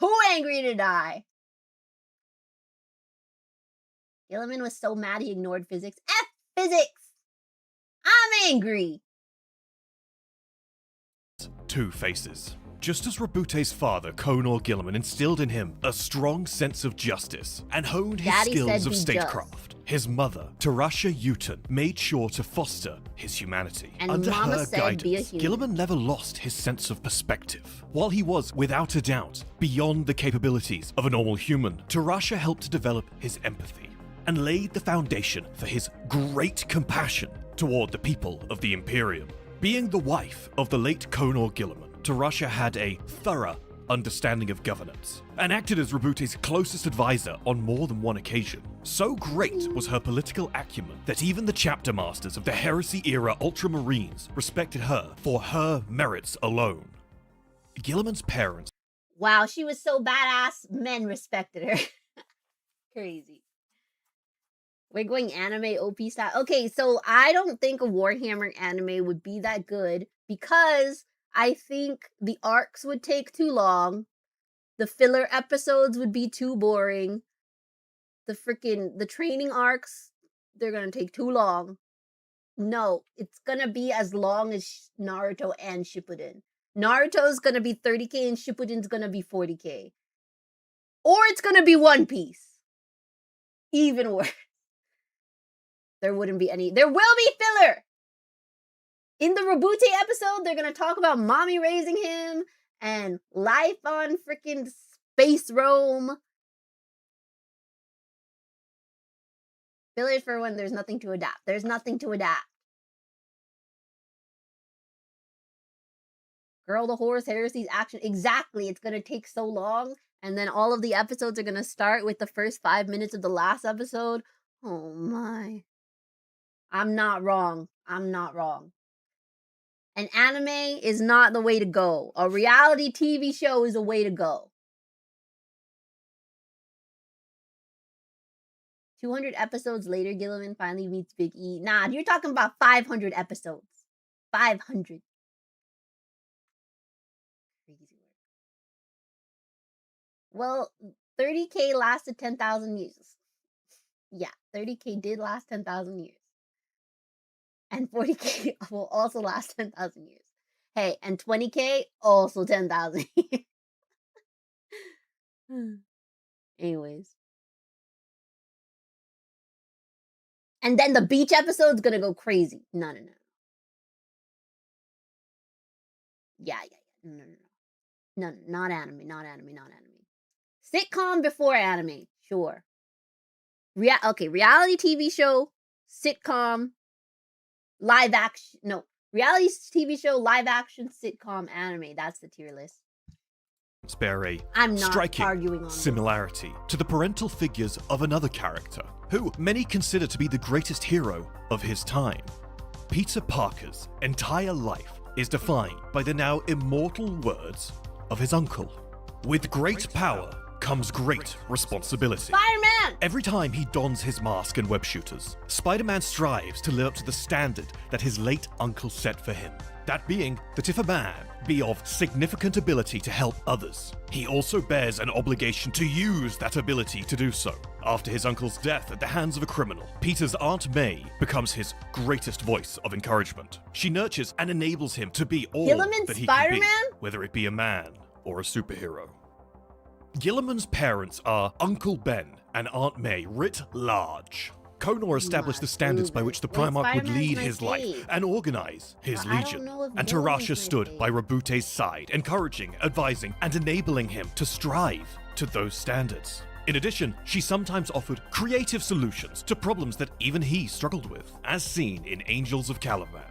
Too angry to die. Gilliman was so mad he ignored physics. F physics! I'm angry. Two faces. Just as Robute's father, Conor Gilliman, instilled in him a strong sense of justice and honed his Daddy skills said of be statecraft, his mother, Tarasha Uton, made sure to foster his humanity. And Under Mama her said be a guidance, human. Gilliman never lost his sense of perspective. While he was, without a doubt, beyond the capabilities of a normal human, Tarasha helped to develop his empathy and laid the foundation for his great compassion toward the people of the Imperium. Being the wife of the late Conor Gilliman, Tarasha had a thorough understanding of governance and acted as Robute's closest advisor on more than one occasion. So great was her political acumen that even the chapter masters of the Heresy-era Ultramarines respected her for her merits alone. Gilliman's parents... Wow, she was so badass, men respected her. Crazy. We're going anime OP style. Okay, so I don't think a Warhammer anime would be that good because I think the arcs would take too long. The filler episodes would be too boring. The training arcs, they're gonna take too long. No, it's gonna be as long as Naruto and Shippuden. Naruto's gonna be 30k and Shippuden's gonna be 40k. Or it's gonna be One Piece. Even worse. There wouldn't be any. There will be filler! In the Robute episode, they're gonna talk about mommy raising him and life on freaking space Rome. Filler for when there's nothing to adapt. There's nothing to adapt. Girl, the Horse, Heresies, action. Exactly. It's gonna take so long. And then all of the episodes are gonna start with the first 5 minutes of the last episode. Oh my. I'm not wrong. I'm not wrong. An anime is not the way to go. A reality TV show is a way to go. 200 episodes later, Gilliman finally meets Big E. Nah, you're talking about 500 episodes. 500. Crazy work. Well, 30k lasted 10,000 years. Yeah, 30k did last 10,000 years. And 40k will also last 10,000 years. Hey, and 20k also 10,000 years. Anyways. And then the beach episode's gonna go crazy. No. Yeah. No, not anime. Sitcom before anime, sure. Reality TV show, sitcom, live action. No, reality TV show, live action, sitcom, anime. That's the tier list. Bear a I'm not striking arguing on similarity to the parental figures of another character, who many consider to be the greatest hero of his time. Peter Parker's entire life is defined by the now immortal words of his uncle. With great power comes great responsibility. Spider-Man! Every time he dons his mask and web shooters, Spider-Man strives to live up to the standard that his late uncle set for him. That being that if a man be of significant ability to help others, he also bears an obligation to use that ability to do so. After his uncle's death at the hands of a criminal, Peter's Aunt May becomes his greatest voice of encouragement. She nurtures and enables him to be all Gilliman's that he can be, Spider-Man? whether it be a man or a superhero. Gilliman's parents are Uncle Ben and Aunt May writ large. Conor established the standards by which the Primarch would lead his life and organize his Well, I don't legion, know if and Gilliman's Tarasha my stood by Robute's side, encouraging, advising, and enabling him to strive to those standards. In addition, she sometimes offered creative solutions to problems that even he struggled with, as seen in Angels of Caliban.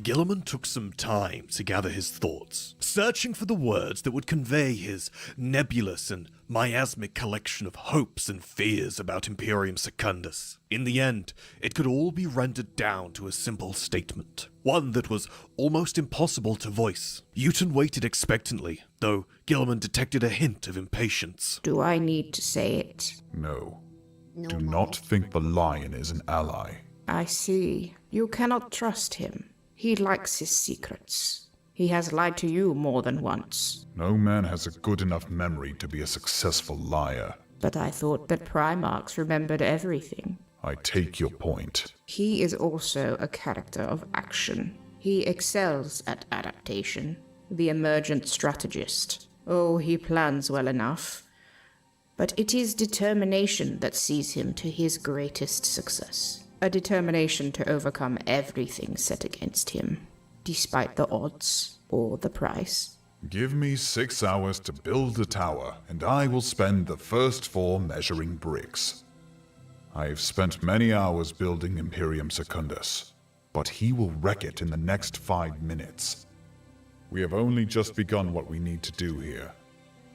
Gilliman took some time to gather his thoughts, searching for the words that would convey his nebulous and miasmic collection of hopes and fears about Imperium Secundus. In the end, it could all be rendered down to a simple statement, one that was almost impossible to voice. Uton waited expectantly, though Gilliman detected a hint of impatience. Do I need to say it? No. No, Do Mom. not think the lion is an ally. I see. You cannot trust him. He likes his secrets. He has lied to you more than once. No man has a good enough memory to be a successful liar. But I thought that Primarchs remembered everything. I take your point. He is also a character of action. He excels at adaptation. the emergent strategist. Oh, he plans well enough. But it is determination that sees him to his greatest success. A determination to overcome everything set against him, despite the odds or the price. Give me 6 hours to build a tower, and I will spend the first 4 measuring bricks. I have spent many hours building Imperium Secundus, but he will wreck it in the next 5 minutes. We have only just begun what we need to do here.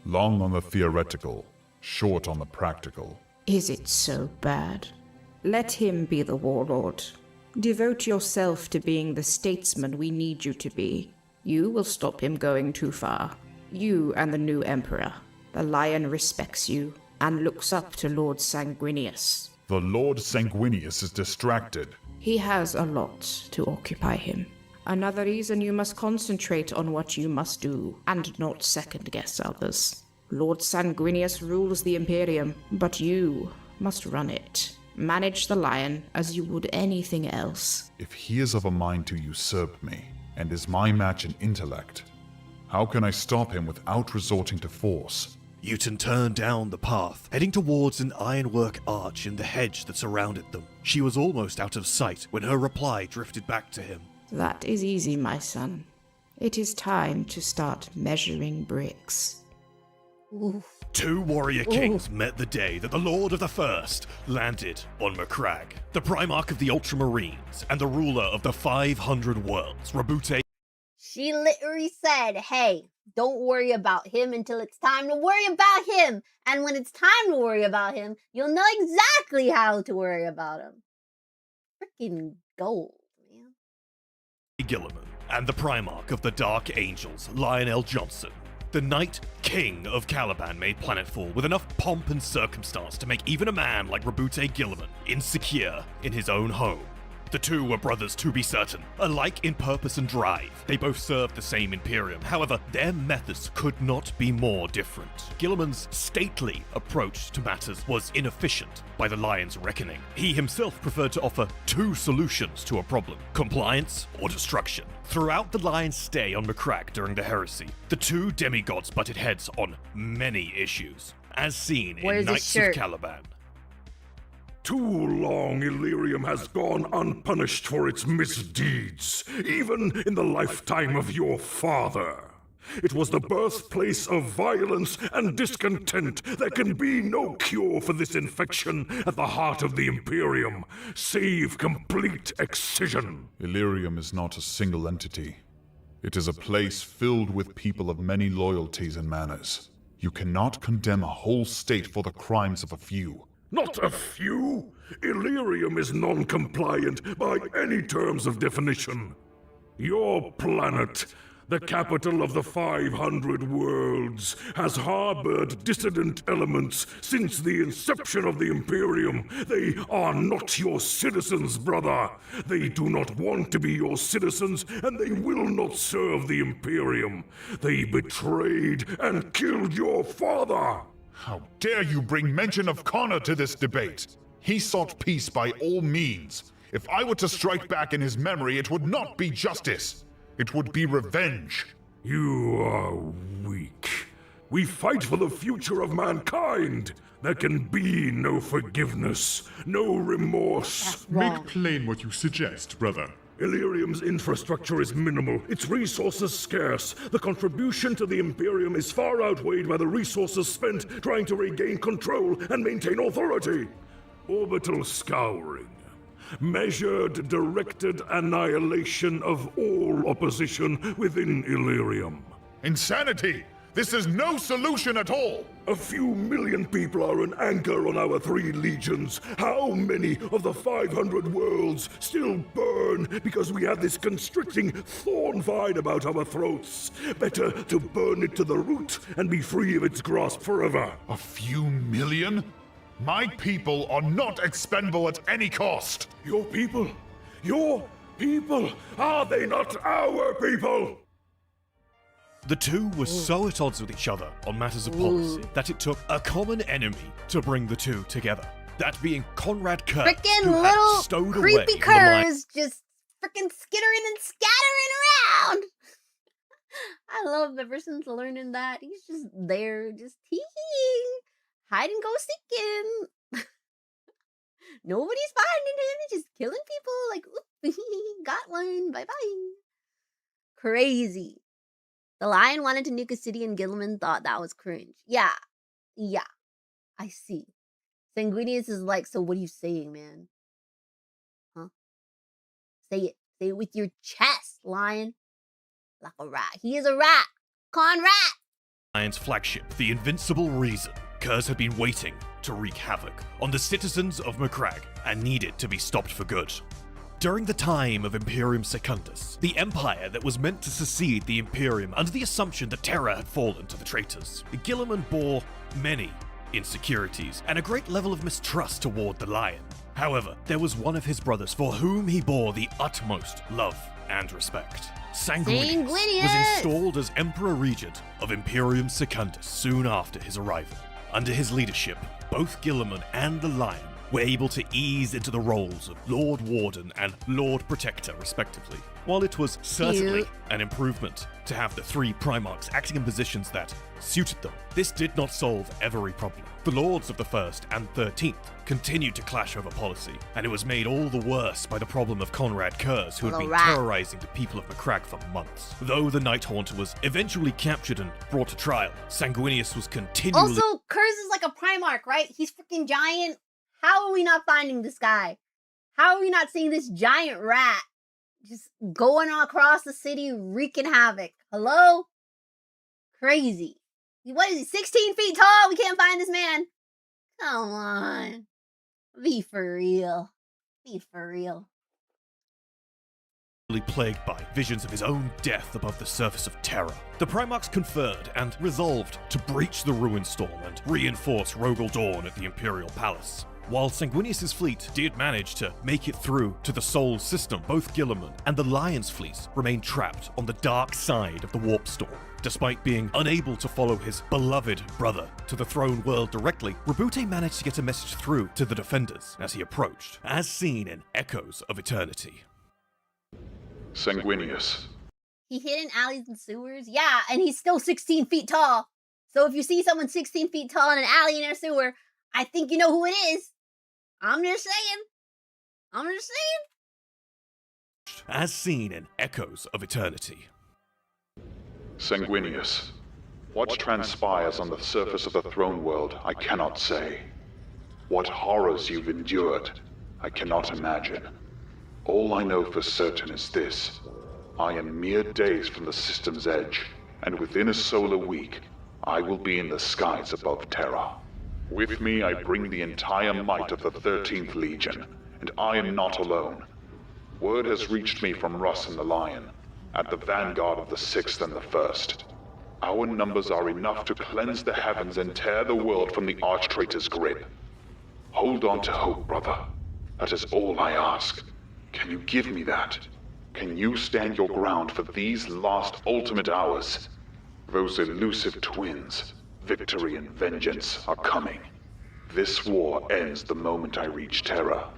Long on the theoretical, short on the practical. Is it so bad? Let him be the warlord. Devote yourself to being the statesman we need you to be. You will stop him going too far. You and the new emperor. The lion respects you and looks up to Lord Sanguinius. The Lord Sanguinius is distracted. He has a lot to occupy him. Another reason you must concentrate on what you must do and not second-guess others. Lord Sanguinius rules the Imperium, but you must run it. Manage the lion as you would anything else. If he is of a mind to usurp me, and is my match in intellect, how can I stop him without resorting to force? Uton turned down the path, heading towards an ironwork arch in the hedge that surrounded them. She was almost out of sight when her reply drifted back to him. That is easy, my son. It is time to start measuring bricks. Ooh. 2 warrior kings met the day that the Lord of the First landed on Macragge, the Primarch of the Ultramarines and the ruler of the 500 worlds, Roboute. She literally said, hey, don't worry about him until it's time to worry about him. And when it's time to worry about him, you'll know exactly how to worry about him. Freaking gold, man. Gilliman, and the Primarch of the Dark Angels, Lionel Johnson. The Night King of Caliban made planetfall with enough pomp and circumstance to make even a man like Roboute Gilliman insecure in his own home. The two were brothers to be certain, alike in purpose and drive. They both served the same Imperium, however, their methods could not be more different. Gilliman's stately approach to matters was inefficient by the Lion's reckoning. He himself preferred to offer 2 solutions to a problem: compliance or destruction. Throughout the Lion's stay on Macragge during the Heresy, the 2 demigods butted heads on many issues, as seen in Knights of Caliban. Too long Illyrium has gone unpunished for its misdeeds, even in the lifetime of your father. It was the birthplace of violence and discontent. There can be no cure for this infection at the heart of the Imperium, save complete excision. Illyrium is not a single entity. It is a place filled with people of many loyalties and manners. You cannot condemn a whole state for the crimes of a few. Not a few. Illyrium is non-compliant by any terms of definition. Your planet, the capital of the 500 worlds, has harbored dissident elements since the inception of the Imperium. They are not your citizens, brother. They do not want to be your citizens, and they will not serve the Imperium. They betrayed and killed your father. How dare you bring mention of Connor to this debate? He sought peace by all means. If I were to strike back in his memory, it would not be justice. It would be revenge. You are weak. We fight for the future of mankind. There can be no forgiveness, no remorse. Make plain what you suggest, brother. Illyrium's infrastructure is minimal, its resources scarce. The contribution to the Imperium is far outweighed by the resources spent trying to regain control and maintain authority. Orbital scouring. Measured, directed annihilation of all opposition within Illyrium. Insanity! This is no solution at all! A few million people are an anchor on our 3 legions. How many of the 500 worlds still burn because we have this constricting thorn vine about our throats? Better to burn it to the root and be free of its grasp forever. A few million? My people are not expendable at any cost! Your people? Your people? Are they not our people? The two were so at odds with each other on matters of policy that it took a common enemy to bring the two together. That being Conrad Kerr, Frickin' who had little stowed away creepy the line. curs just frickin' skittering and scattering around. I love ever since learning that. He's just there, just hee hide and go seeking. Nobody's finding him. He's just killing people. Like, oop, got one. Bye bye. Crazy. The lion wanted to nuke a city, and Gilliman thought that was cringe. Yeah. I see. Sanguinius is like, so what are you saying, man? Huh? Say it. Say it with your chest, lion. Like a rat. He is a rat. Con rat. Lion's flagship, the Invincible Reason. Curse had been waiting to wreak havoc on the citizens of Macragge and needed to be stopped for good. During the time of Imperium Secundus, the empire that was meant to succeed the Imperium under the assumption that Terra had fallen to the traitors, Gilliman bore many insecurities and a great level of mistrust toward the Lion. However, there was one of his brothers for whom he bore the utmost love and respect. Sanguinius was installed as Emperor Regent of Imperium Secundus soon after his arrival. Under his leadership, both Gilliman and the Lion were able to ease into the roles of Lord Warden and Lord Protector, respectively. While it was certainly an improvement to have the three Primarchs acting in positions that suited them, this did not solve every problem. The Lords of the 1st and 13th continued to clash over policy, and it was made all the worse by the problem of Conrad Kurz, who had been terrorizing the people of Macragge for months. Though the Night Haunter was eventually captured and brought to trial, Sanguinius was continually... Also, Kurz is like a Primarch, right? He's freaking giant. How are we not finding this guy? How are we not seeing this giant rat just going across the city wreaking havoc? Hello? Crazy. What is he, 16 feet tall? We can't find this man. Come on. Be for real. Be for real. Plagued by visions of his own death above the surface of Terra. The Primarchs conferred and resolved to breach the Ruin Storm and reinforce Rogel Dawn at the Imperial Palace. While Sanguinius' fleet did manage to make it through to the Sol system, both Gilliman and the Lion's fleet remained trapped on the dark side of the Warp Storm. Despite being unable to follow his beloved brother to the throne world directly, Roboute managed to get a message through to the defenders as he approached, as seen in Echoes of Eternity. Sanguinius. He hid in alleys and sewers? Yeah, and he's still 16 feet tall. So if you see someone 16 feet tall in an alley in a sewer, I think you know who it is. I'm just saying. As seen in Echoes of Eternity. Sanguinius. What transpires on the surface of the throne world, I cannot say. What horrors you've endured, I cannot imagine. All I know for certain is this. I am mere days from the system's edge, and within a solar week, I will be in the skies above Terra. With me I bring the entire might of the 13th Legion, and I am not alone. Word has reached me from Russ and the Lion, at the vanguard of the 6th and the 1st. Our numbers are enough to cleanse the heavens and tear the world from the Archtraitor's grip. Hold on to hope, brother. That is all I ask. Can you give me that? Can you stand your ground for these last ultimate hours? Those elusive twins, victory and vengeance, are coming. This war ends the moment I reach Terra.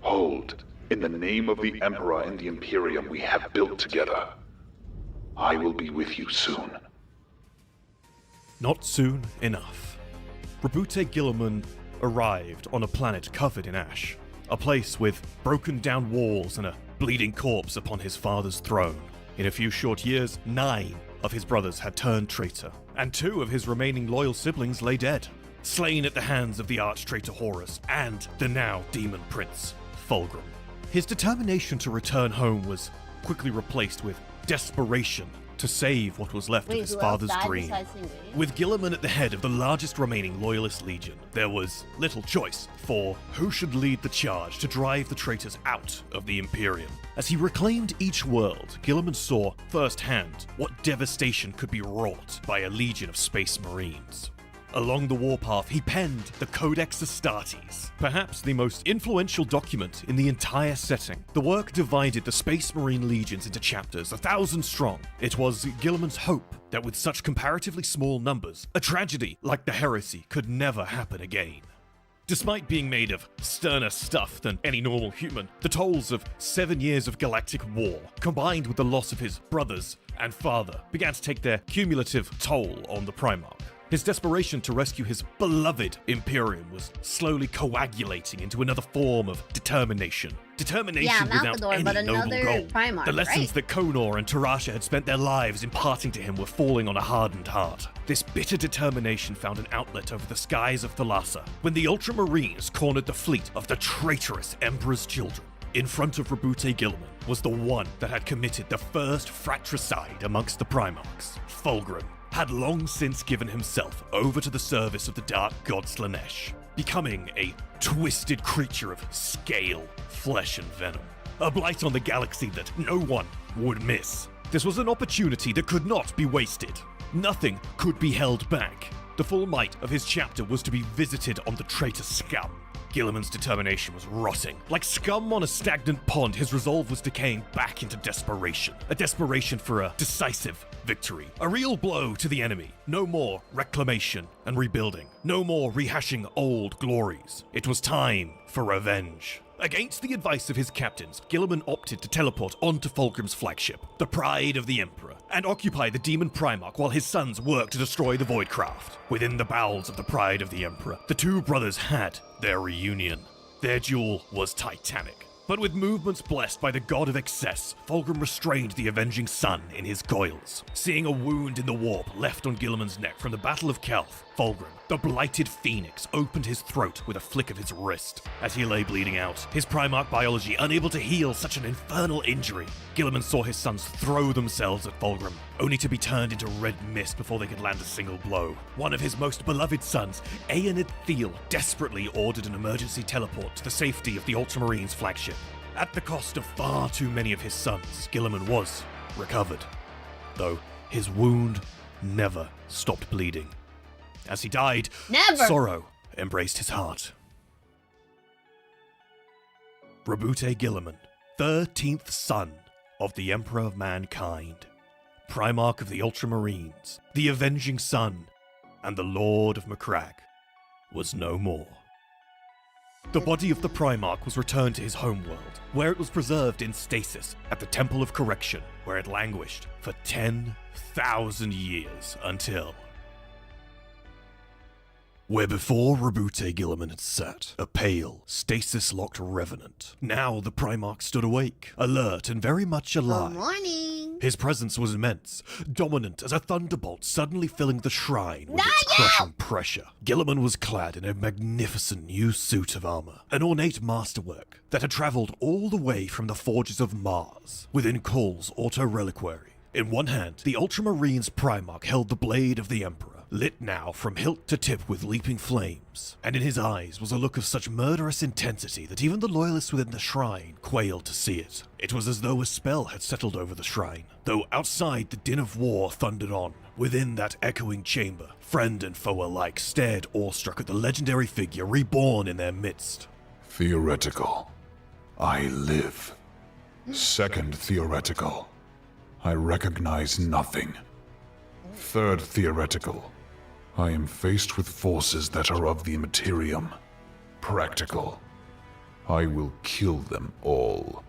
Hold, in the name of the Emperor and the Imperium we have built together. I will be with you soon. Not soon enough. Roboute Gilliman arrived on a planet covered in ash. A place with broken down walls and a bleeding corpse upon his father's throne. In a few short years, 9 of his brothers had turned traitor, and 2 of his remaining loyal siblings lay dead, slain at the hands of the arch-traitor Horus and the now demon prince, Fulgrim. His determination to return home was quickly replaced with desperation to save what was left of his father's dream. With Gilliman at the head of the largest remaining loyalist legion, there was little choice for who should lead the charge to drive the traitors out of the Imperium. As he reclaimed each world, Gilliman saw firsthand what devastation could be wrought by a legion of space marines. Along the warpath, he penned the Codex Astartes, perhaps the most influential document in the entire setting. The work divided the Space Marine legions into chapters, 1,000 strong. It was Gilliman's hope that with such comparatively small numbers, a tragedy like the Heresy could never happen again. Despite being made of sterner stuff than any normal human, the tolls of 7 years of galactic war, combined with the loss of his brothers and father, began to take their cumulative toll on the Primarch. His desperation to rescue his beloved Imperium was slowly coagulating into another form of determination. Determination without any noble goal. Primarch, The lessons right? that Konor and Tarasha had spent their lives imparting to him were falling on a hardened heart. This bitter determination found an outlet over the skies of Thalassa when the Ultramarines cornered the fleet of the traitorous Emperor's children. In front of Roboute Guilliman was the one that had committed the first fratricide amongst the Primarchs. Fulgrim had long since given himself over to the service of the Dark God Slanesh, becoming a twisted creature of scale, flesh, and venom. A blight on the galaxy that no one would miss. This was an opportunity that could not be wasted. Nothing could be held back. The full might of his chapter was to be visited on the traitor scum. Guilliman's determination was rotting. Like scum on a stagnant pond, his resolve was decaying back into desperation. A desperation for a decisive victory. A real blow to the enemy. No more reclamation and rebuilding. No more rehashing old glories. It was time for revenge. Against the advice of his captains, Guilliman opted to teleport onto Fulgrim's flagship, the Pride of the Emperor, and occupy the Demon Primarch while his sons worked to destroy the Voidcraft. Within the bowels of the Pride of the Emperor, the two brothers had their reunion. Their duel was titanic. But with movements blessed by the god of excess, Fulgrim restrained the avenging sun in his coils. Seeing a wound in the warp left on Guilliman's neck from the Battle of Kelth, Fulgrim, the blighted phoenix, opened his throat with a flick of his wrist. As he lay bleeding out, his Primarch biology unable to heal such an infernal injury, Guilliman saw his sons throw themselves at Fulgrim, only to be turned into red mist before they could land a single blow. One of his most beloved sons, Aenid Thiel, desperately ordered an emergency teleport to the safety of the Ultramarines flagship. At the cost of far too many of his sons, Guilliman was recovered, though his wound never stopped bleeding. As he died, sorrow embraced his heart. Roboute Guilliman, 13th son of the Emperor of Mankind, Primarch of the Ultramarines, the Avenging Sun, and the Lord of Macragge, was no more. The body of the Primarch was returned to his homeworld, where it was preserved in stasis at the Temple of Correction, where it languished for 10,000 years until... Where before Roboute Guilliman had sat, a pale, stasis-locked revenant, now the Primarch stood awake, alert and very much alive. Good morning. His presence was immense, dominant as a thunderbolt suddenly filling the shrine with its crushing pressure. Guilliman was clad in a magnificent new suit of armor, an ornate masterwork that had traveled all the way from the forges of Mars, within Kol's auto-reliquary. In one hand, the Ultramarines Primarch held the blade of the Emperor, lit now from hilt to tip with leaping flames, and in his eyes was a look of such murderous intensity that even the loyalists within the shrine quailed to see it. It was as though a spell had settled over the shrine, though outside the din of war thundered on. Within that echoing chamber, friend and foe alike stared awestruck at the legendary figure reborn in their midst. Theoretical. I live. Second theoretical. I recognize nothing. Third theoretical. I am faced with forces that are of the Immaterium. Practical. I will kill them all.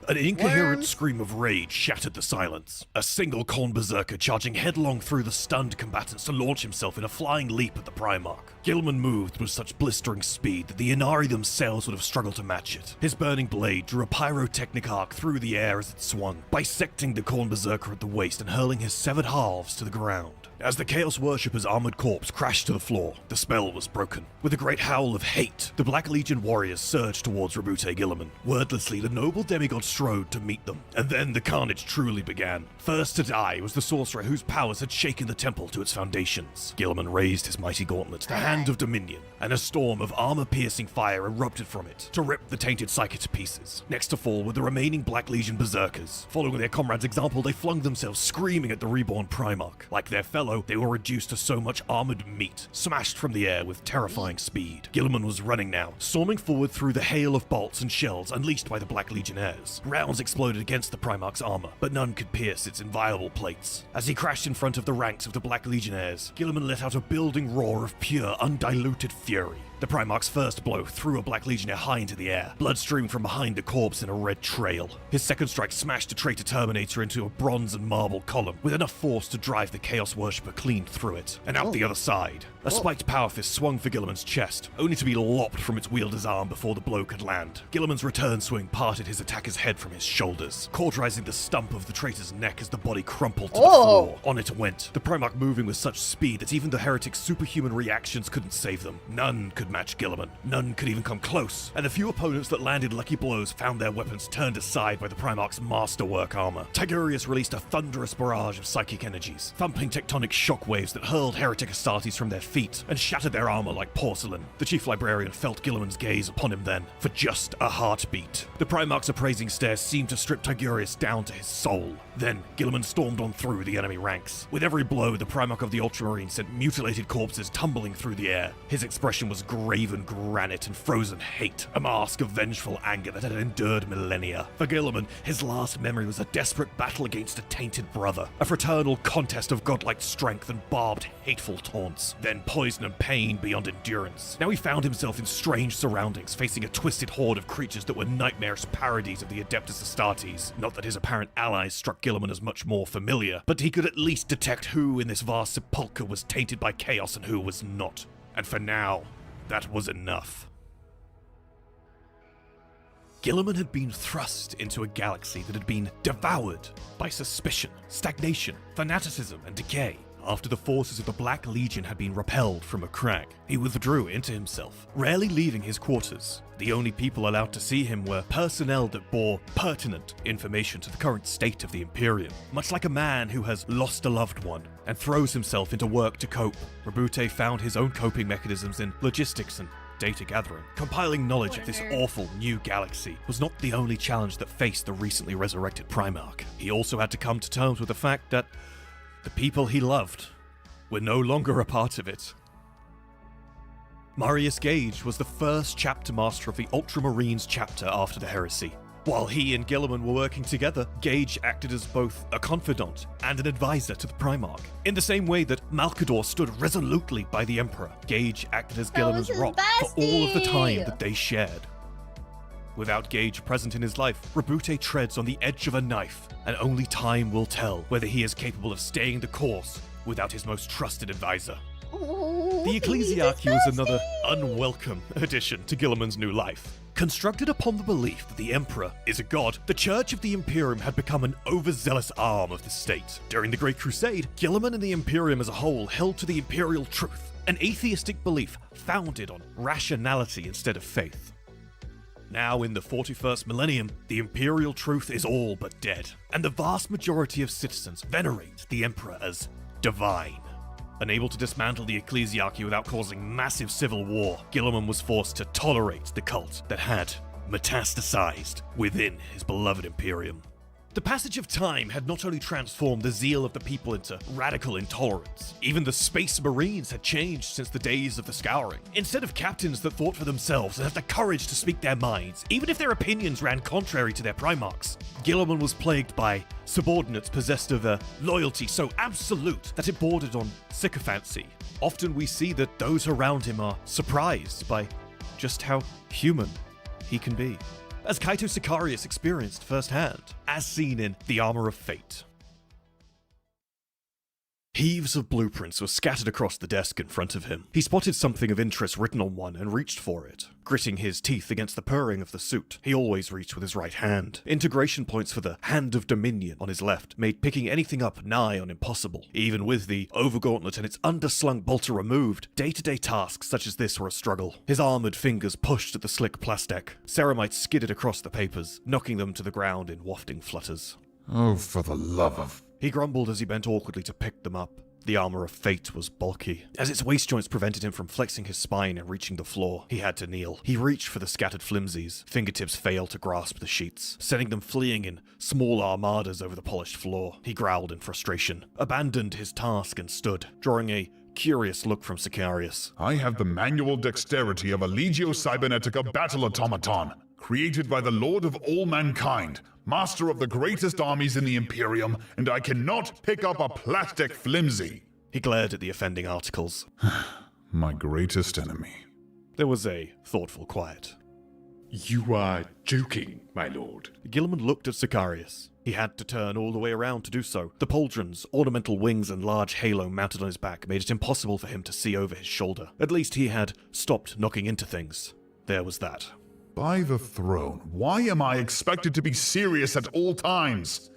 An incoherent scream of rage shattered the silence. A single Khorne berserker charging headlong through the stunned combatants to launch himself in a flying leap at the Primarch. Guilliman moved with such blistering speed that the Inari themselves would have struggled to match it. His burning blade drew a pyrotechnic arc through the air as it swung, bisecting the Khorne berserker at the waist and hurling his severed halves to the ground. As the Chaos Worshipper's armored corpse crashed to the floor, the spell was broken. With a great howl of hate, the Black Legion warriors surged towards Roboute Guilliman. Wordlessly, the noble demigod strode to meet them, and then the carnage truly began. First to die was the sorcerer whose powers had shaken the temple to its foundations. Guilliman raised his mighty gauntlet, the Hand of Dominion, and a storm of armor-piercing fire erupted from it to rip the tainted psyche to pieces. Next to fall were the remaining Black Legion berserkers. Following their comrades' example, they flung themselves screaming at the reborn Primarch. Like their fellow, they were reduced to so much armored meat, smashed from the air with terrifying speed. Guilliman was running now, storming forward through the hail of bolts and shells unleashed by the Black Legionnaires. Rounds exploded against the Primarch's armor, but none could pierce its inviolable plates. As he crashed in front of the ranks of the Black Legionnaires, Guilliman let out a building roar of pure, undiluted fury. The Primarch's first blow threw a Black Legionnaire high into the air, blood streamed from behind the corpse in a red trail. His second strike smashed a traitor Terminator into a bronze and marble column, with enough force to drive the Chaos Worshipper clean through it, and out the other side. A spiked power fist swung for Gilliman's chest, only to be lopped from its wielder's arm before the blow could land. Gilliman's return swing parted his attacker's head from his shoulders, cauterizing the stump of the traitor's neck as the body crumpled to the floor. On it went, the Primarch moving with such speed that even the heretic's superhuman reactions couldn't save them. None could match Gilliman. None could even come close, and the few opponents that landed lucky blows found their weapons turned aside by the Primarch's masterwork armor. Tigurius released a thunderous barrage of psychic energies, thumping tectonic shockwaves that hurled heretic Astartes from their feet and shattered their armor like porcelain. The Chief Librarian felt Gilliman's gaze upon him then, for just a heartbeat. The Primarch's appraising stare seemed to strip Tigurius down to his soul. Then, Gilliman stormed on through the enemy ranks. With every blow, the Primarch of the Ultramarine sent mutilated corpses tumbling through the air. His expression was graven granite and frozen hate, a mask of vengeful anger that had endured millennia. For Gilliman, his last memory was a desperate battle against a tainted brother, a fraternal contest of godlike strength and barbed, hateful taunts, then poison and pain beyond endurance. Now he found himself in strange surroundings, facing a twisted horde of creatures that were nightmarish parodies of the Adeptus Astartes. Not that his apparent allies struck Gilliman as much more familiar, but he could at least detect who in this vast sepulchre was tainted by chaos and who was not. And for now, that was enough. Gilliman had been thrust into a galaxy that had been devoured by suspicion, stagnation, fanaticism, and decay. After the forces of the Black Legion had been repelled from Macragge, he withdrew into himself, rarely leaving his quarters. The only people allowed to see him were personnel that bore pertinent information to the current state of the Imperium. Much like a man who has lost a loved one and throws himself into work to cope, Roboute found his own coping mechanisms in logistics and data gathering. Compiling knowledge of this awful new galaxy was not the only challenge that faced the recently resurrected Primarch. He also had to come to terms with the fact that the people he loved were no longer a part of it. Marius Gage was the first chapter master of the Ultramarines chapter after the heresy. While he and Gilliman were working together, Gage acted as both a confidant and an advisor to the Primarch. In the same way that Malkador stood resolutely by the Emperor, Gage acted as Gilliman's rock for all of the time that they shared. Without Gage present in his life, Roboute treads on the edge of a knife, and only time will tell whether he is capable of staying the course without his most trusted advisor. The Ecclesiarchy was another unwelcome addition to Gilliman's new life. Constructed upon the belief that the Emperor is a god, the Church of the Imperium had become an overzealous arm of the state. During the Great Crusade, Gilliman and the Imperium as a whole held to the imperial truth, an atheistic belief founded on rationality instead of faith. Now, in the 41st millennium, the imperial truth is all but dead, and the vast majority of citizens venerate the Emperor as divine. Unable to dismantle the Ecclesiarchy without causing massive civil war, Gilliman was forced to tolerate the cult that had metastasized within his beloved Imperium. The passage of time had not only transformed the zeal of the people into radical intolerance, even the Space Marines had changed since the days of the Scouring. Instead of captains that thought for themselves and had the courage to speak their minds, even if their opinions ran contrary to their Primarchs, Gilliman was plagued by subordinates possessed of a loyalty so absolute that it bordered on sycophancy. Often we see that those around him are surprised by just how human he can be, as Kaito Sicarius experienced firsthand, as seen in The Armor of Fate. Heaves of blueprints were scattered across the desk in front of him. He spotted something of interest written on one and reached for it, gritting his teeth against the purring of the suit. He always reached with his right hand. Integration points for the Hand of Dominion on his left made picking anything up nigh on impossible. Even with the overgauntlet and its underslung bolter removed, day-to-day tasks such as this were a struggle. His armored fingers pushed at the slick plastic. Ceramite skidded across the papers, knocking them to the ground in wafting flutters. Oh, for the love of... He grumbled as he bent awkwardly to pick them up. The armor of fate was bulky. As its waist joints prevented him from flexing his spine and reaching the floor, he had to kneel. He reached for the scattered flimsies. Fingertips failed to grasp the sheets, sending them fleeing in small armadas over the polished floor. He growled in frustration, abandoned his task and stood, drawing a curious look from Sicarius. I have the manual dexterity of a Legio Cybernetica battle automaton, created by the Lord of all mankind, master of the greatest armies in the Imperium, and I cannot pick up a plastic flimsy. He glared at the offending articles. My greatest enemy. There was a thoughtful quiet. You are joking, my lord. Gilliman looked at Sicarius. He had to turn all the way around to do so. The pauldron's ornamental wings and large halo mounted on his back made it impossible for him to see over his shoulder. At least he had stopped knocking into things. There was that. By the throne, why am I expected to be serious at all times?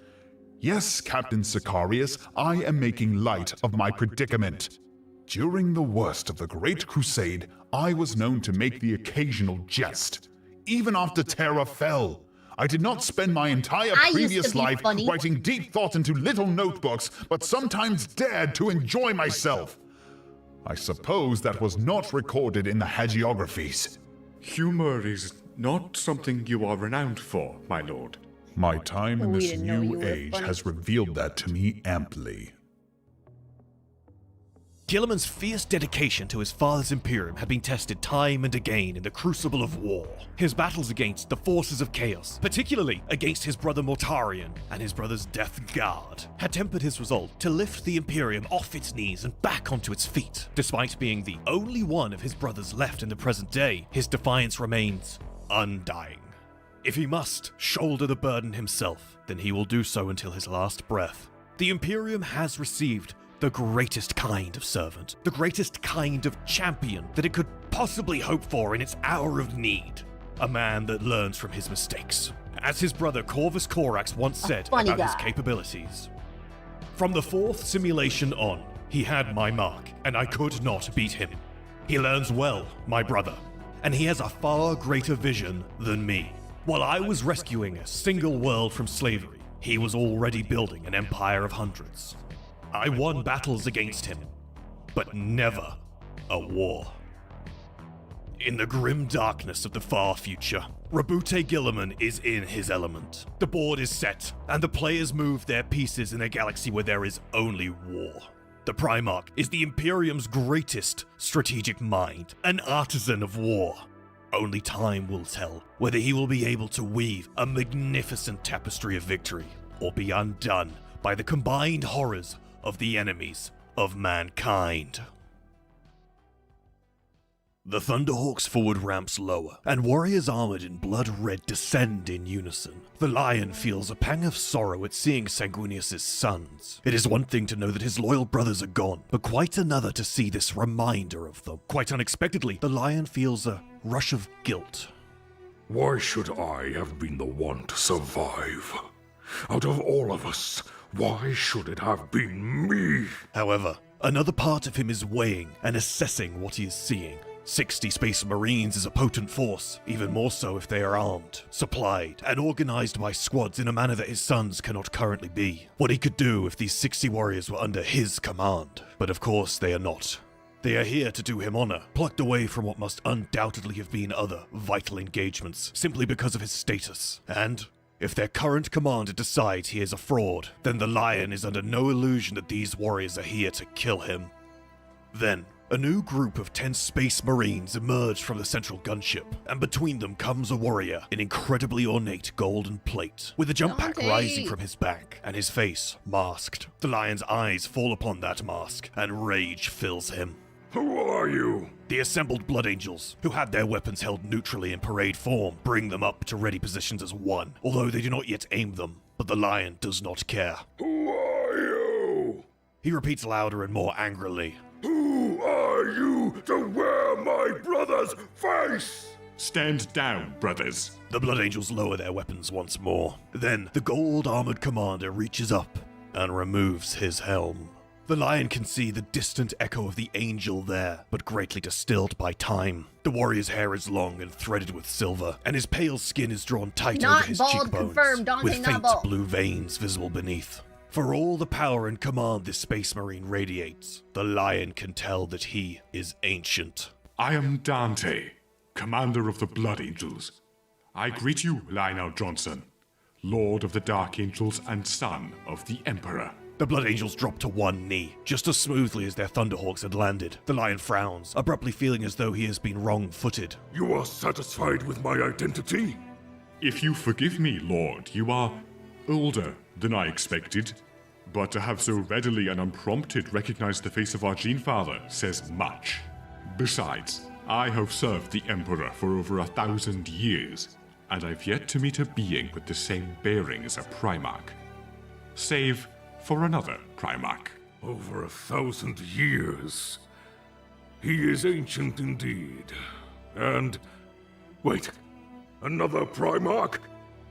Yes, Captain Sicarius, I am making light of my predicament. During the worst of the Great Crusade, I was known to make the occasional jest. Even after Terra fell, I did not spend my entire previous life writing deep thought into little notebooks, but sometimes dared to enjoy myself. I suppose that was not recorded in the hagiographies. Humor is not something you are renowned for, my lord. My time in We this didn't know you new were age funny. has revealed that to me amply. Gilliman's fierce dedication to his father's Imperium had been tested time and again in the crucible of war. His battles against the forces of chaos, particularly against his brother Mortarion and his brother's Death Guard, had tempered his resolve to lift the Imperium off its knees and back onto its feet. Despite being the only one of his brothers left in the present day, his defiance remains undying. If he must shoulder the burden himself, then he will do so until his last breath. The Imperium has received the greatest kind of servant, the greatest kind of champion that it could possibly hope for in its hour of need. A man that learns from his mistakes. As his brother Corvus Corax once said funny about his guy. capabilities. From the fourth simulation on, he had my mark, and I could not beat him. He learns well, my brother, and he has a far greater vision than me. While I was rescuing a single world from slavery, he was already building an empire of hundreds. I won battles against him, but never a war. In the grim darkness of the far future, Rabute Gilliman is in his element. The board is set, and the players move their pieces in a galaxy where there is only war. The Primarch is the Imperium's greatest strategic mind, an artisan of war. Only time will tell whether he will be able to weave a magnificent tapestry of victory, or be undone by the combined horrors of the enemies of mankind. The Thunderhawk's forward ramps lower, and warriors armored in blood red descend in unison. The Lion feels a pang of sorrow at seeing Sanguinius' sons. It is one thing to know that his loyal brothers are gone, but quite another to see this reminder of them. Quite unexpectedly, the Lion feels a rush of guilt. Why should I have been the one to survive? Out of all of us, why should it have been me? However, another part of him is weighing and assessing what he is seeing. 60 Space Marines is a potent force, even more so if they are armed, supplied, and organized by squads in a manner that his sons cannot currently be. What he could do if these 60 warriors were under his command. But of course they are not. They are here to do him honor, plucked away from what must undoubtedly have been other vital engagements, simply because of his status. And if their current commander decides he is a fraud, then the Lion is under no illusion that these warriors are here to kill him. Then, a new group of 10 Space Marines emerge from the central gunship, and between them comes a warrior in incredibly ornate golden plate, with a jump pack Dante! rising from his back, and his face masked. The Lion's eyes fall upon that mask, and rage fills him. Who are you? The assembled Blood Angels, who had their weapons held neutrally in parade form, bring them up to ready positions as one, although they do not yet aim them, but the Lion does not care. Who are you? He repeats louder and more angrily. Who are you to wear my brother's face? Stand down, brothers. The Blood Angels lower their weapons once more. Then, the gold-armored commander reaches up and removes his helm. The Lion can see the distant echo of the angel there, but greatly distilled by time. The warrior's hair is long and threaded with silver, and his pale skin is drawn tight Not over his bald, cheekbones, confirmed, Dante, with not faint bald. blue veins visible beneath. For all the power and command this Space Marine radiates, the Lion can tell that he is ancient. I am Dante, commander of the Blood Angels. I greet you, Lionel Johnson, Lord of the Dark Angels and son of the Emperor. The Blood Angels drop to one knee, just as smoothly as their Thunderhawks had landed. The Lion frowns, abruptly feeling as though he has been wrong-footed. You are satisfied with my identity? If you forgive me, Lord, you are older than I expected. But to have so readily and unprompted recognized the face of our Gene Father says much. Besides, I have served the Emperor for over 1,000 years, and I've yet to meet a being with the same bearing as a Primarch. Save for another Primarch. Over 1,000 years. He is ancient indeed. And... wait. Another Primarch?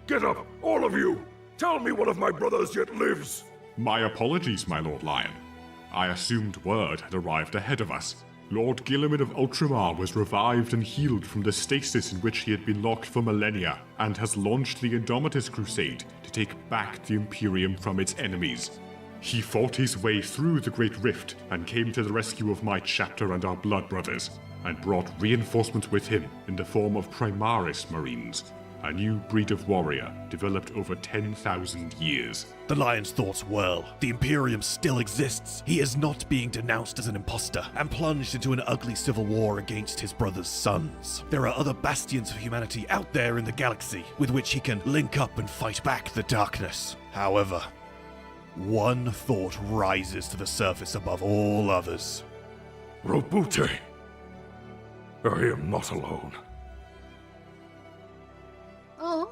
Get up, all of you! Tell me one of my brothers yet lives! My apologies, my Lord Lion. I assumed word had arrived ahead of us. Lord Guilliman of Ultramar was revived and healed from the stasis in which he had been locked for millennia, and has launched the Indomitus Crusade to take back the Imperium from its enemies. He fought his way through the Great Rift and came to the rescue of my chapter and our blood brothers, and brought reinforcements with him in the form of Primaris Marines, a new breed of warrior developed over 10,000 years. The Lion's thoughts whirl. The Imperium still exists. He is not being denounced as an imposter and plunged into an ugly civil war against his brother's sons. There are other bastions of humanity out there in the galaxy with which he can link up and fight back the darkness. However, one thought rises to the surface above all others. Robute! I am not alone. Oh.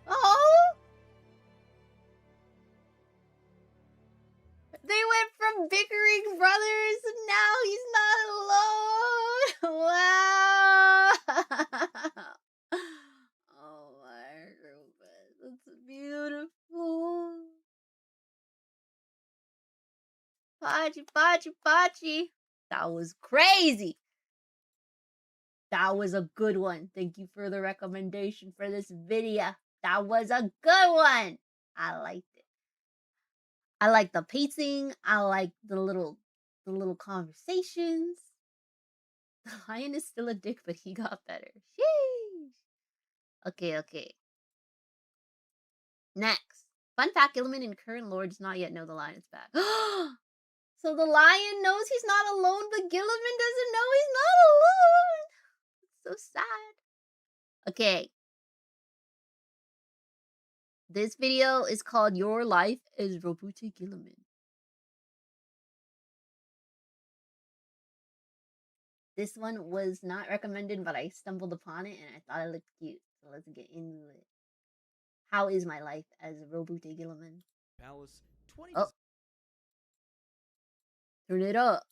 Oh. They went from bickering brothers and now he's not alone. Wow. Oh my goodness. That's beautiful. Pachi. That was crazy. That was a good one. Thank you for the recommendation for this video. That was a good one. I liked it. I like the pacing. I like the little conversations. The lion is still a dick, but he got better. Sheesh. Okay. Next. Fun fact, Gilliman and current lord does not yet know the lion's back. So the lion knows he's not alone, but Gilliman doesn't know he's not alone. It's so sad. Okay. This video is called Your Life as Robute Gilliman. This one was not recommended, but I stumbled upon it and I thought it looked cute. So let's get into it. How is my life as Robute Gilliman? Palace 20. Oh. Turn it up.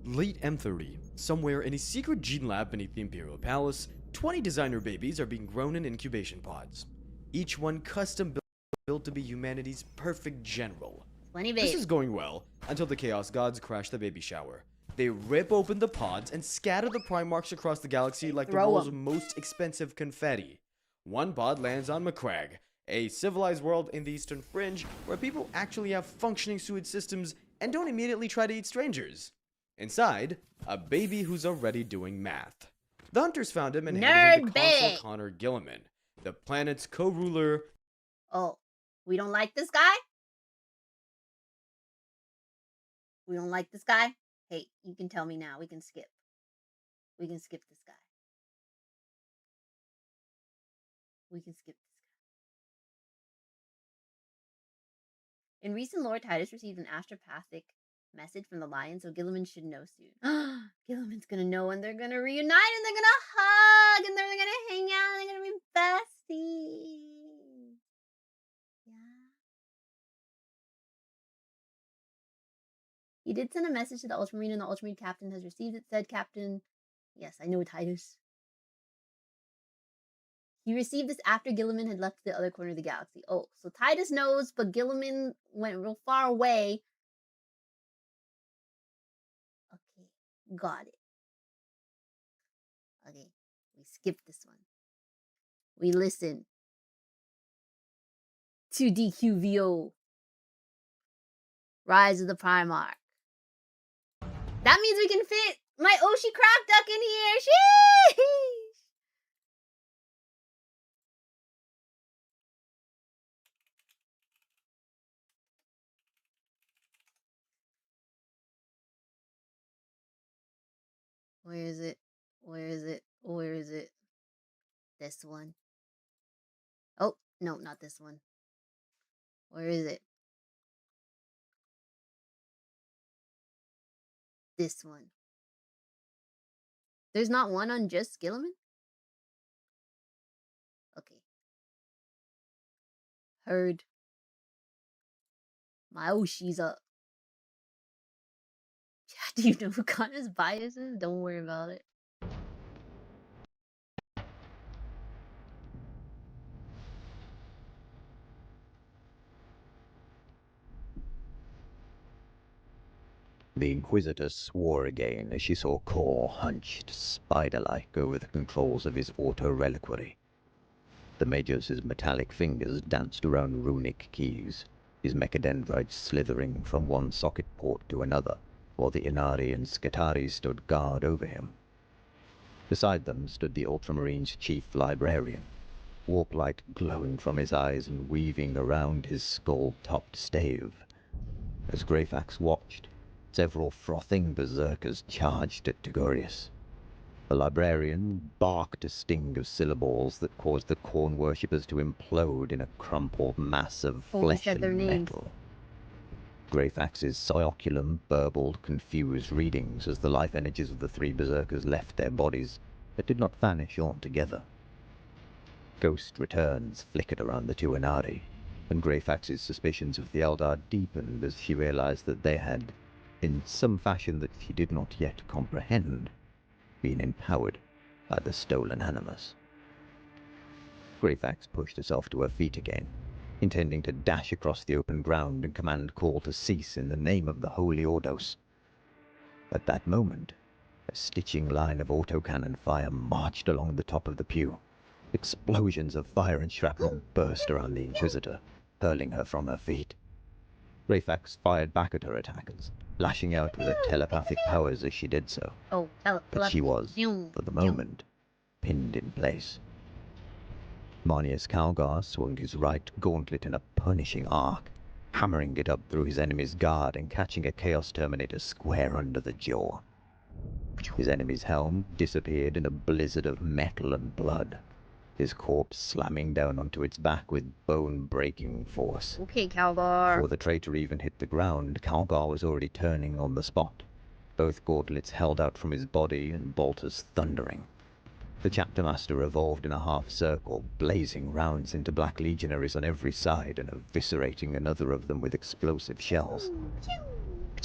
Late M30, somewhere in a secret gene lab beneath the Imperial Palace, 20 designer babies are being grown in incubation pods. Each one custom built to be humanity's perfect general. 20 babies. This is going well until the Chaos Gods crash the baby shower. They rip open the pods and scatter the Primarchs across the galaxy like the world's most expensive confetti. One pod lands on Macragge, a civilized world in the Eastern Fringe where people actually have functioning sewage systems and don't immediately try to eat strangers. Inside, a baby who's already doing math. The hunters found him and handed him to Consul Connor Gilliman, the planet's co-ruler. Oh, we don't like this guy? We don't like this guy? Hey, you can tell me now. We can skip. We can skip this guy. We can skip this guy. In recent lore, Titus received an astropathic message from the lion, so Gilliman should know soon. Gilliman's gonna know, and they're gonna reunite, and they're gonna hug, and they're gonna hang out, and they're gonna be besties. Yeah. He did send a message to the Ultramarine, and the Ultramarine captain has received it. Said Captain, yes, I know Titus. He received this after Gilliman had left the other corner of the galaxy. Oh, so Titus knows, but Gilliman went real far away. Okay, got it. Okay, we skipped this one. We listen to DQVO. Rise of the Primarch. That means we can fit my Oshi Crab Duck in here. Sheesh! Where is it? Where is it? Where is it? This one. Oh, no, not this one. Where is it? this one. There's not one on just Gilliman? Okay. Heard. My Oshi's up. Do you know Kana's biases? Don't worry about it. The Inquisitor swore again as she saw Kor hunched spider-like over the controls of his auto-reliquary. The Magus' metallic fingers danced around runic keys, his mechadendrites slithering from one socket port to another, while the Inari and Skitarii stood guard over him. Beside them stood the Ultramarines' chief librarian, warp light glowing from his eyes and weaving around his skull-topped stave. As Greyfax watched, several frothing berserkers charged at Togurius. The librarian barked a sting of syllables that caused the corn worshippers to implode in a crumpled mass of flesh and metal. Greyfax's Sioculum burbled confused readings as the life energies of the three berserkers left their bodies, but did not vanish altogether. Ghost returns flickered around the two Inari, and Greyfax's suspicions of the Eldar deepened as she realized that they had, in some fashion that she did not yet comprehend, been empowered by the stolen animus. Greyfax pushed herself to her feet again, intending to dash across the open ground and command Call to cease in the name of the Holy Ordos. At that moment, a stitching line of autocannon fire marched along the top of the pew. Explosions of fire and shrapnel burst around the Inquisitor, hurling her from her feet. Greyfax fired back at her attackers, lashing out with her telepathic powers as she did so. But she was, for the moment, pinned in place. Marnius Calgar swung his right gauntlet in a punishing arc, hammering it up through his enemy's guard and catching a Chaos Terminator square under the jaw. His enemy's helm disappeared in a blizzard of metal and blood, his corpse slamming down onto its back with bone-breaking force. Okay, Calgar. Before the traitor even hit the ground, Calgar was already turning on the spot, both gauntlets held out from his body and bolters thundering. The chapter master evolved in a half-circle, blazing rounds into black legionaries on every side and eviscerating another of them with explosive shells.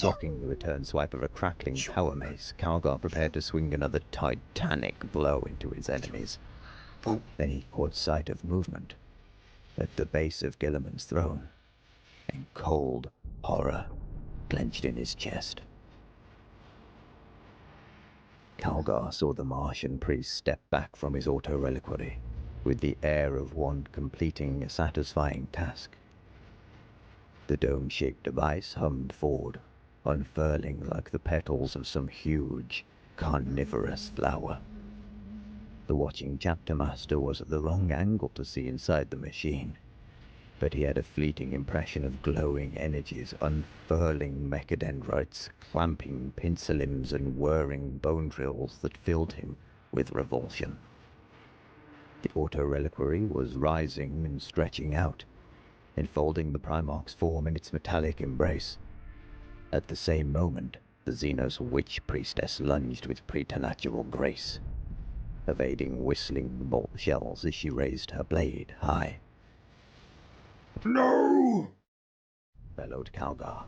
Blocking the return swipe of a crackling power mace, Calgar prepared to swing another titanic blow into his enemies. Then he caught sight of movement at the base of Gilliman's throne, and cold horror clenched in his chest. Calgar saw the Martian priest step back from his auto-reliquary, with the air of one completing a satisfying task. The dome-shaped device hummed forward, unfurling like the petals of some huge, carnivorous flower. The watching chapter master was at the wrong angle to see inside the machine, but he had a fleeting impression of glowing energies, unfurling mechadendrites, clamping pincer limbs and whirring bone drills that filled him with revulsion. The auto-reliquary was rising and stretching out, enfolding the Primarch's form in its metallic embrace. At the same moment, the Xenos witch priestess lunged with preternatural grace, evading whistling bolt shells as she raised her blade high. No! Bellowed Calgar,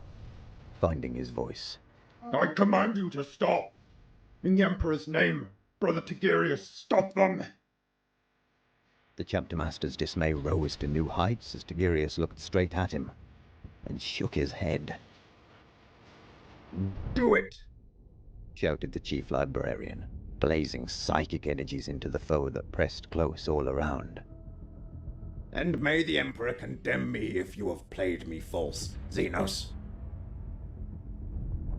finding his voice. I command you to stop! In the Emperor's name, Brother Tigurius, stop them! The chapter master's dismay rose to new heights as Tigurius looked straight at him and shook his head. Do it! Shouted the chief librarian, blazing psychic energies into the foe that pressed close all around. And may the Emperor condemn me if you have played me false, Xenos.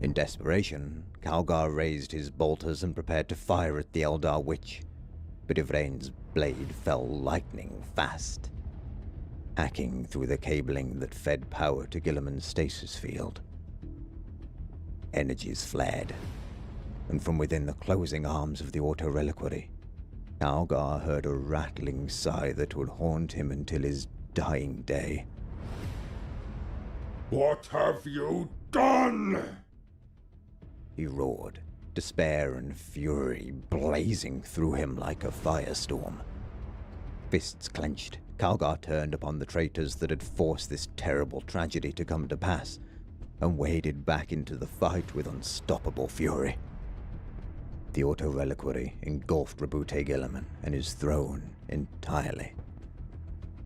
In desperation, Calgar raised his bolters and prepared to fire at the Eldar witch, but Ivrain's blade fell lightning fast, hacking through the cabling that fed power to Gilliman's stasis field. Energies flared, and from within the closing arms of the auto-reliquary, Calgar heard a rattling sigh that would haunt him until his dying day. What have you done? he roared, despair and fury blazing through him like a firestorm. Fists clenched, Calgar turned upon the traitors that had forced this terrible tragedy to come to pass, and waded back into the fight with unstoppable fury. The auto-reliquary engulfed Rabute Gilliman and his throne entirely.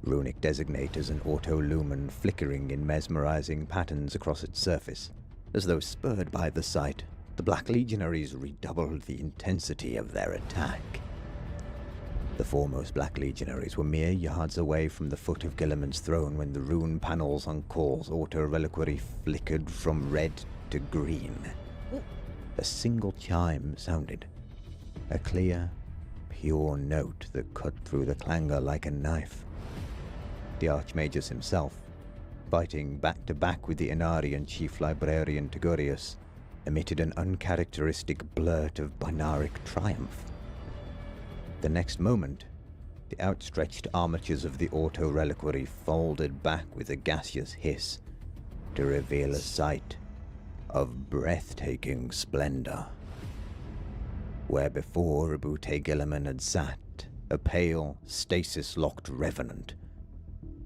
Runic designators and auto-lumen flickering in mesmerizing patterns across its surface. As though spurred by the sight, the Black Legionaries redoubled the intensity of their attack. The foremost Black Legionaries were mere yards away from the foot of Gilliman's throne when the rune panels on Call's auto-reliquary flickered from red to green. A single chime sounded. A clear, pure note that cut through the clangor like a knife. The Archmagus himself, fighting back-to-back with the Inarian Chief Librarian Togurius, emitted an uncharacteristic blurt of binaric triumph. The next moment, the outstretched armatures of the auto-reliquary folded back with a gaseous hiss to reveal a sight of breathtaking splendor. Where before Rabute Gilliman had sat, a pale, stasis-locked revenant,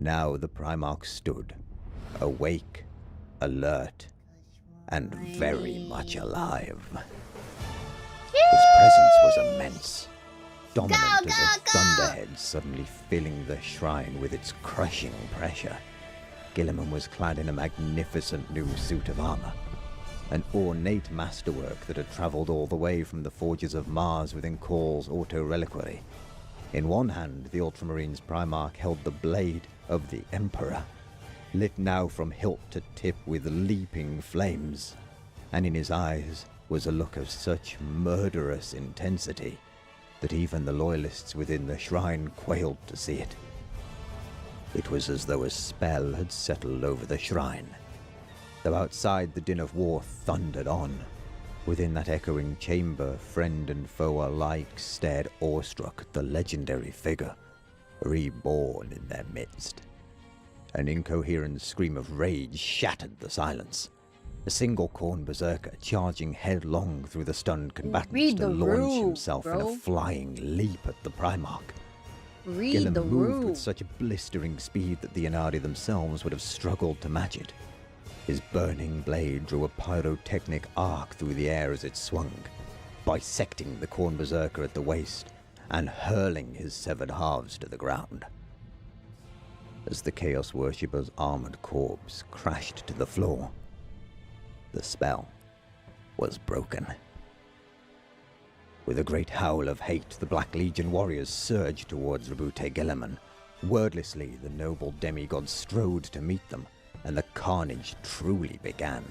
now the Primarch stood, awake, alert, and very much alive. His presence was immense, dominant as a thunderhead suddenly filling the shrine with its crushing pressure. Gilliman was clad in a magnificent new suit of armor, an ornate masterwork that had traveled all the way from the forges of Mars within Call's auto-reliquary. In one hand, the Ultramarines Primarch held the blade of the Emperor, lit now from hilt to tip with leaping flames, and in his eyes was a look of such murderous intensity that even the loyalists within the shrine quailed to see it. It was as though a spell had settled over the shrine, though outside the din of war thundered on. Within that echoing chamber, friend and foe alike stared awestruck at the legendary figure, reborn in their midst. An incoherent scream of rage shattered the silence. A single Khorne berserker charging headlong through the stunned combatants to launch himself in a flying leap at the Primarch. Gilliman moved with such blistering speed that the Inari themselves would have struggled to match it. His burning blade drew a pyrotechnic arc through the air as it swung, bisecting the Khorne berserker at the waist and hurling his severed halves to the ground. As the Chaos Worshipper's armored corpse crashed to the floor, the spell was broken. With a great howl of hate, the Black Legion warriors surged towards Rabute Gilliman. Wordlessly, the noble demigod strode to meet them, and the carnage truly began.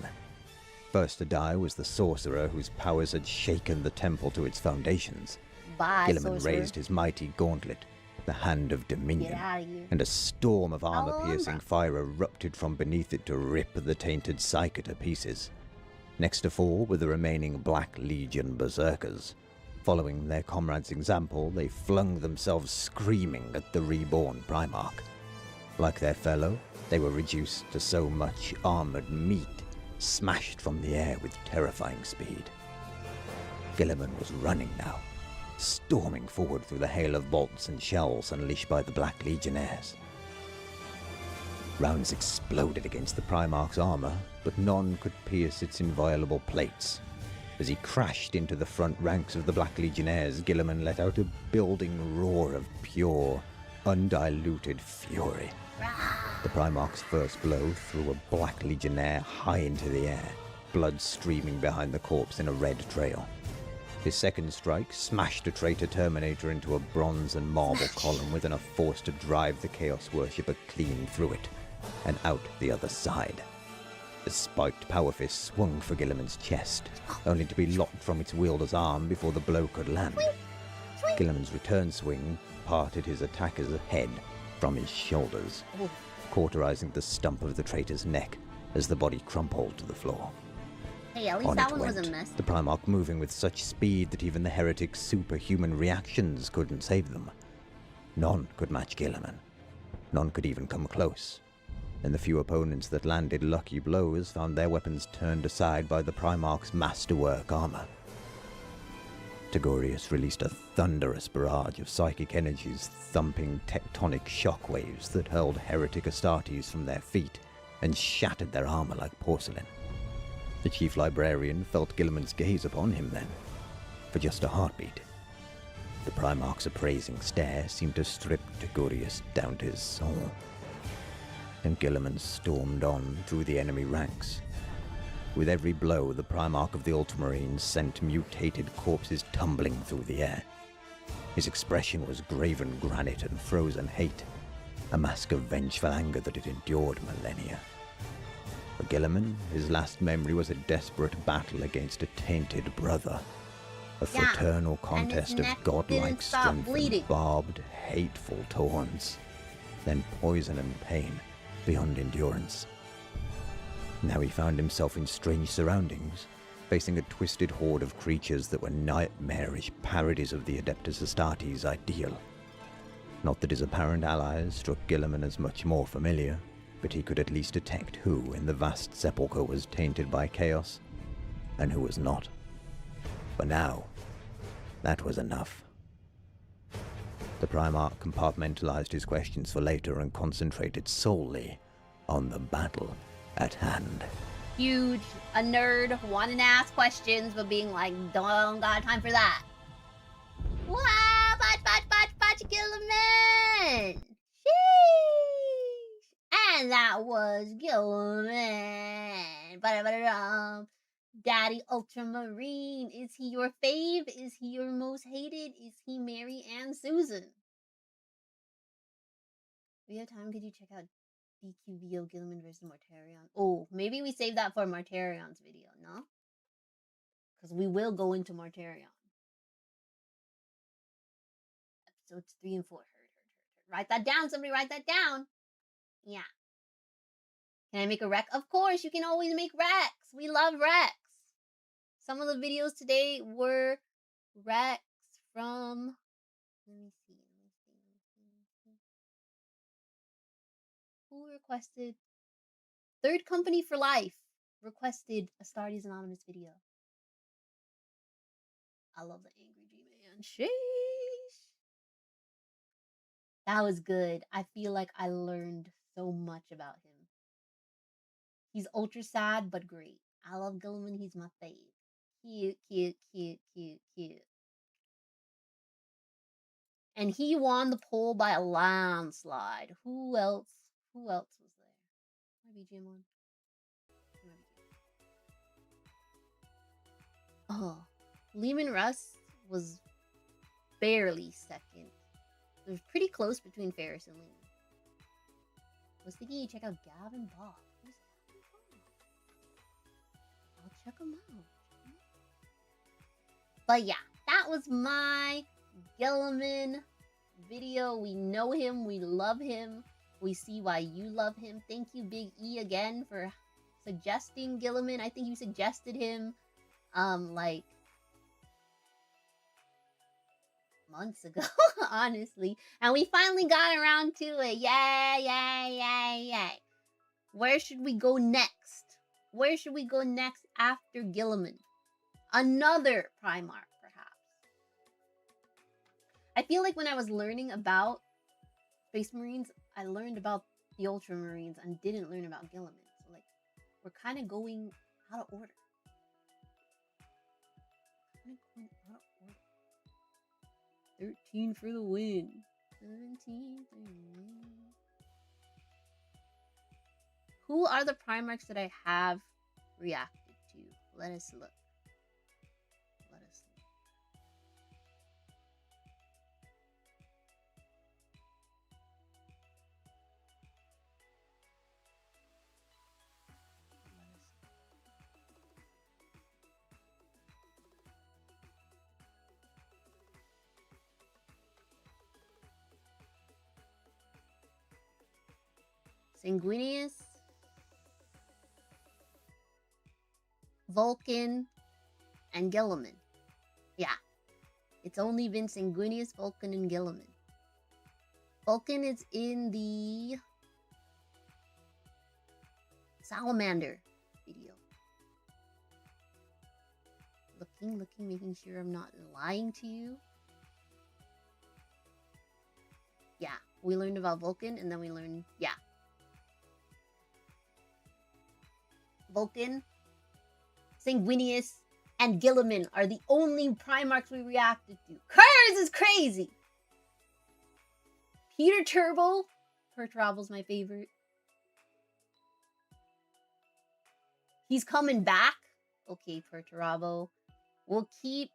First to die was the sorcerer whose powers had shaken the temple to its foundations. Gilliman raised his mighty gauntlet, the Hand of Dominion, and a storm of armor-piercing fire erupted from beneath it to rip the tainted psyche to pieces. Next to fall were the remaining Black Legion berserkers. Following their comrades' example, they flung themselves screaming at the reborn Primarch. Like their fellow, they were reduced to so much armored meat, smashed from the air with terrifying speed. Gilliman was running now, storming forward through the hail of bolts and shells unleashed by the Black Legionnaires. Rounds exploded against the Primarch's armor, but none could pierce its inviolable plates. As he crashed into the front ranks of the Black Legionnaires, Gilliman let out a building roar of pure, undiluted fury. The Primarch's first blow threw a Black Legionnaire high into the air, blood streaming behind the corpse in a red trail. His second strike smashed a traitor Terminator into a bronze and marble column with enough force to drive the Chaos Worshipper clean through it, and out the other side. The spiked power fist swung for Gilliman's chest, only to be locked from its wielder's arm before the blow could land. Gilliman's return swing parted his attacker's head from his shoulders, cauterizing the stump of the traitor's neck as the body crumpled to the floor. Hey, at least On that it one went, wasn't messed. the Primarch moving with such speed that even the heretic's superhuman reactions couldn't save them. None could match Gilliman. None could even come close. and the few opponents that landed lucky blows found their weapons turned aside by the Primarch's masterwork armor. Tagorius released a thunderous barrage of psychic energies, thumping tectonic shockwaves that hurled heretic Astartes from their feet and shattered their armor like porcelain. The chief librarian felt Guilliman's gaze upon him then, for just a heartbeat. The Primarch's appraising stare seemed to strip Tagorius down to his soul. And Guilliman stormed on through the enemy ranks. With every blow, the Primarch of the Ultramarines sent mutated corpses tumbling through the air. His expression was graven granite and frozen hate, a mask of vengeful anger that had endured millennia. For Guilliman, his last memory was a desperate battle against a tainted brother. A fraternal contest of godlike strength and barbed, hateful taunts. Then poison and pain beyond endurance. Now he found himself in strange surroundings, facing a twisted horde of creatures that were nightmarish parodies of the Adeptus Astartes ideal. Not that his apparent allies struck Guilliman as much more familiar, but he could at least detect who in the vast sepulchre was tainted by chaos, and who was not. But now, that was enough. The Primarch compartmentalized his questions for later and concentrated solely on the battle at hand. Huge, a nerd, wanting to ask questions, but being like, don't got time for that. Wow, Botch, Guilliman! Sheesh! And that was Guilliman. Daddy Ultramarine, is he your fave? Is he your most hated? Is he Mary and Susan? If we have time, could you check out DQVO Guilliman vs. Mortarion? Oh, maybe we save that for Mortarion's video, no? Because we will go into Mortarion. Episodes 3 and 4. Heard. Write that down, somebody write that down. Yeah. Can I make a rec? Of course, you can always make recs. We love recs. Some of the videos today were recs from... Let me see. Who requested? Third Company for Life requested a Astartes Anonymous video. I love the Angry G-Man. Sheesh. That was good. I feel like I learned so much about him. He's ultra sad, but great. I love Guilliman. He's my fave. Cute. And he won the poll by a landslide. Who else was there? My BGM one. Oh, Lehman Russ was barely second. It was pretty close between Ferris and Lehman. I was thinking you check out Gavin Bach. Who's Gavin Bach? I'll check him out. But yeah, that was my Guilliman video. We know him. We love him. We see why you love him. Thank you, Big E, again for suggesting Guilliman. I think you suggested him, like months ago, honestly. And we finally got around to it. Yay. Where should we go next? Where should we go next after Guilliman? Another Primarch, perhaps. I feel like when I was learning about Space Marines, I learned about the Ultramarines and didn't learn about Guilliman. So, like, we're kind of going out of order. 13 for the win. 17 for the win. Who are the Primarchs that I have reacted to? Let us look. Sanguinius, Vulcan, and Guilliman. Yeah, it's only been Sanguinius, Vulcan, and Guilliman. Vulcan is in the salamander video. Looking, making sure I'm not lying to you. Yeah, we learned about Vulcan, and then we learned, yeah. Vulcan, Sanguinius, and Gilliman are the only Primarchs we reacted to. Curse is crazy! Peter Turbo, Perturable's my favorite. He's coming back. Okay, Perturabo. We'll keep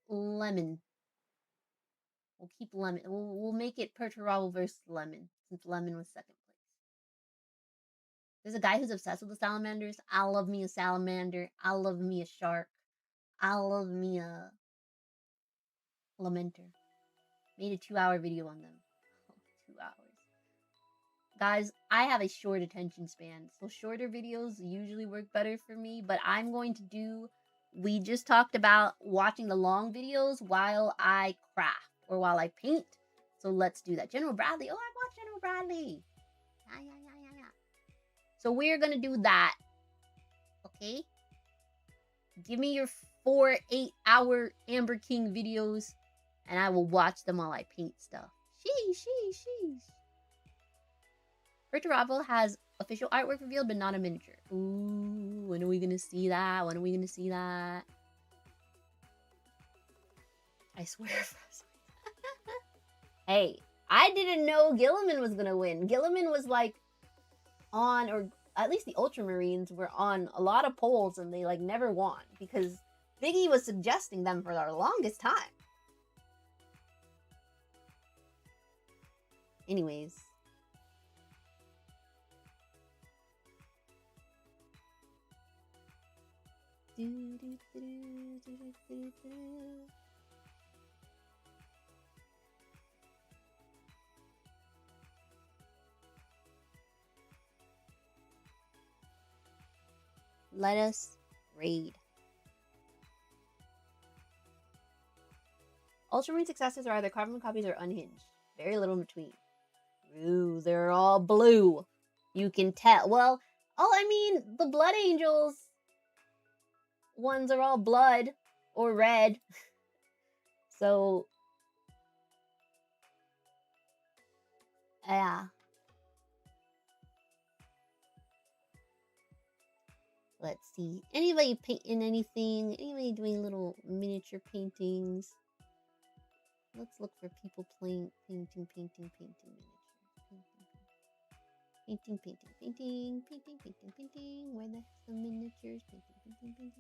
Lemon. We'll keep Lemon. We'll make it Perturabo versus Lemon, since Lemon was second place. There's a guy who's obsessed with the salamanders. I love me a salamander. I love me a shark. I love me a Lamenter. Made a 2-hour video on them. 2 hours. Guys, I have a short attention span, so shorter videos usually work better for me, but I'm going to do... We just talked about watching the long videos while I craft, or while I paint, so let's do that. General Bradley. Oh, I watched General Bradley. Yeah. So we're gonna do that. Okay? Give me your 4 8-hour Amber King videos, and I will watch them while I paint stuff. Sheesh. Perturabo has official artwork revealed, but not a miniature. Ooh, when are we gonna see that? I swear. Hey, I didn't know Gilliman was gonna win. Gilliman was like on, or at least the Ultramarines were on a lot of polls, and they like never won because Biggie was suggesting them for the longest time. Anyways. Let us raid. Ultramarine successors are either carbon copies or unhinged. Very little in between. Ooh, they're all blue. You can tell. Well, I mean, the Blood Angels ones are all blood or red. So, yeah. Let's see. Anybody painting anything? Anybody doing little miniature paintings? Let's look for people painting miniature. Painting. Where the heck's the miniatures? Painting.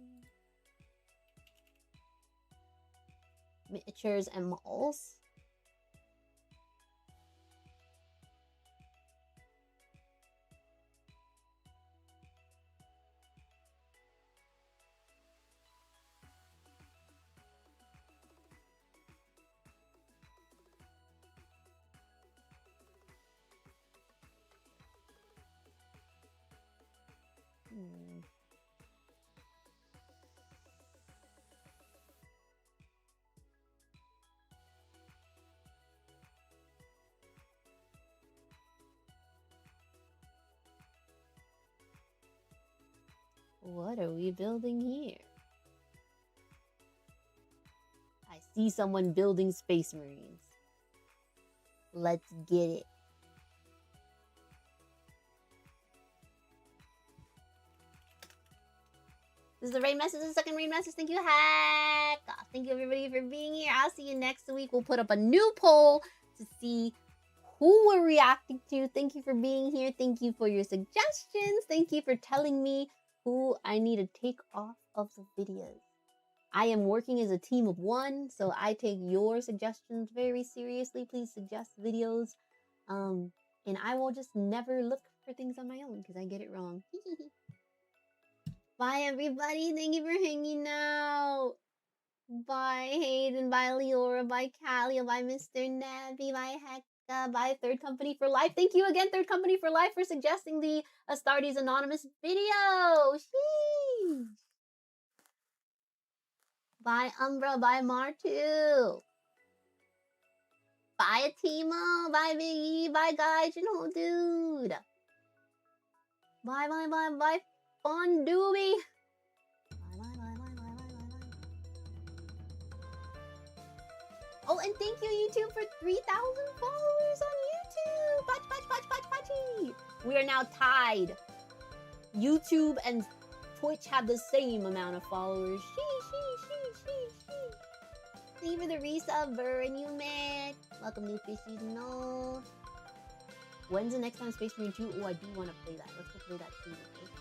Miniatures and models. What are we building here? I see someone building Space Marines. Let's get it. This is the raid message, the second raid message. Thank you, Hack. Thank you, everybody, for being here. I'll see you next week. We'll put up a new poll to see who we're reacting to. Thank you for being here. Thank you for your suggestions. Thank you for telling me who I need to take off of the videos. I am working as a team of one, so I take your suggestions very seriously. Please suggest videos. And I will just never look for things on my own because I get it wrong. Bye, everybody. Thank you for hanging out. Bye, Hayden. Bye, Leora. Bye, Callie. Bye, Mr. Navi. Bye, Hecka. Bye, Third Company for Life. Thank you again, Third Company for Life, for suggesting the Astartes Anonymous video. Sheesh. Bye, Umbra. Bye, Martu. Bye, Timo. Bye, Biggie. Bye, guys. Dude. Bye, Fun Doobie. Oh, and thank you, YouTube, for 3,000 followers on YouTube. Patchy. We are now tied. YouTube and Twitch have the same amount of followers. She. Thank you for the resub, and you man. Welcome, new fishies. No. When's the next time Space Marine 2? Oh, I do want to play that. Let's go play that too, okay?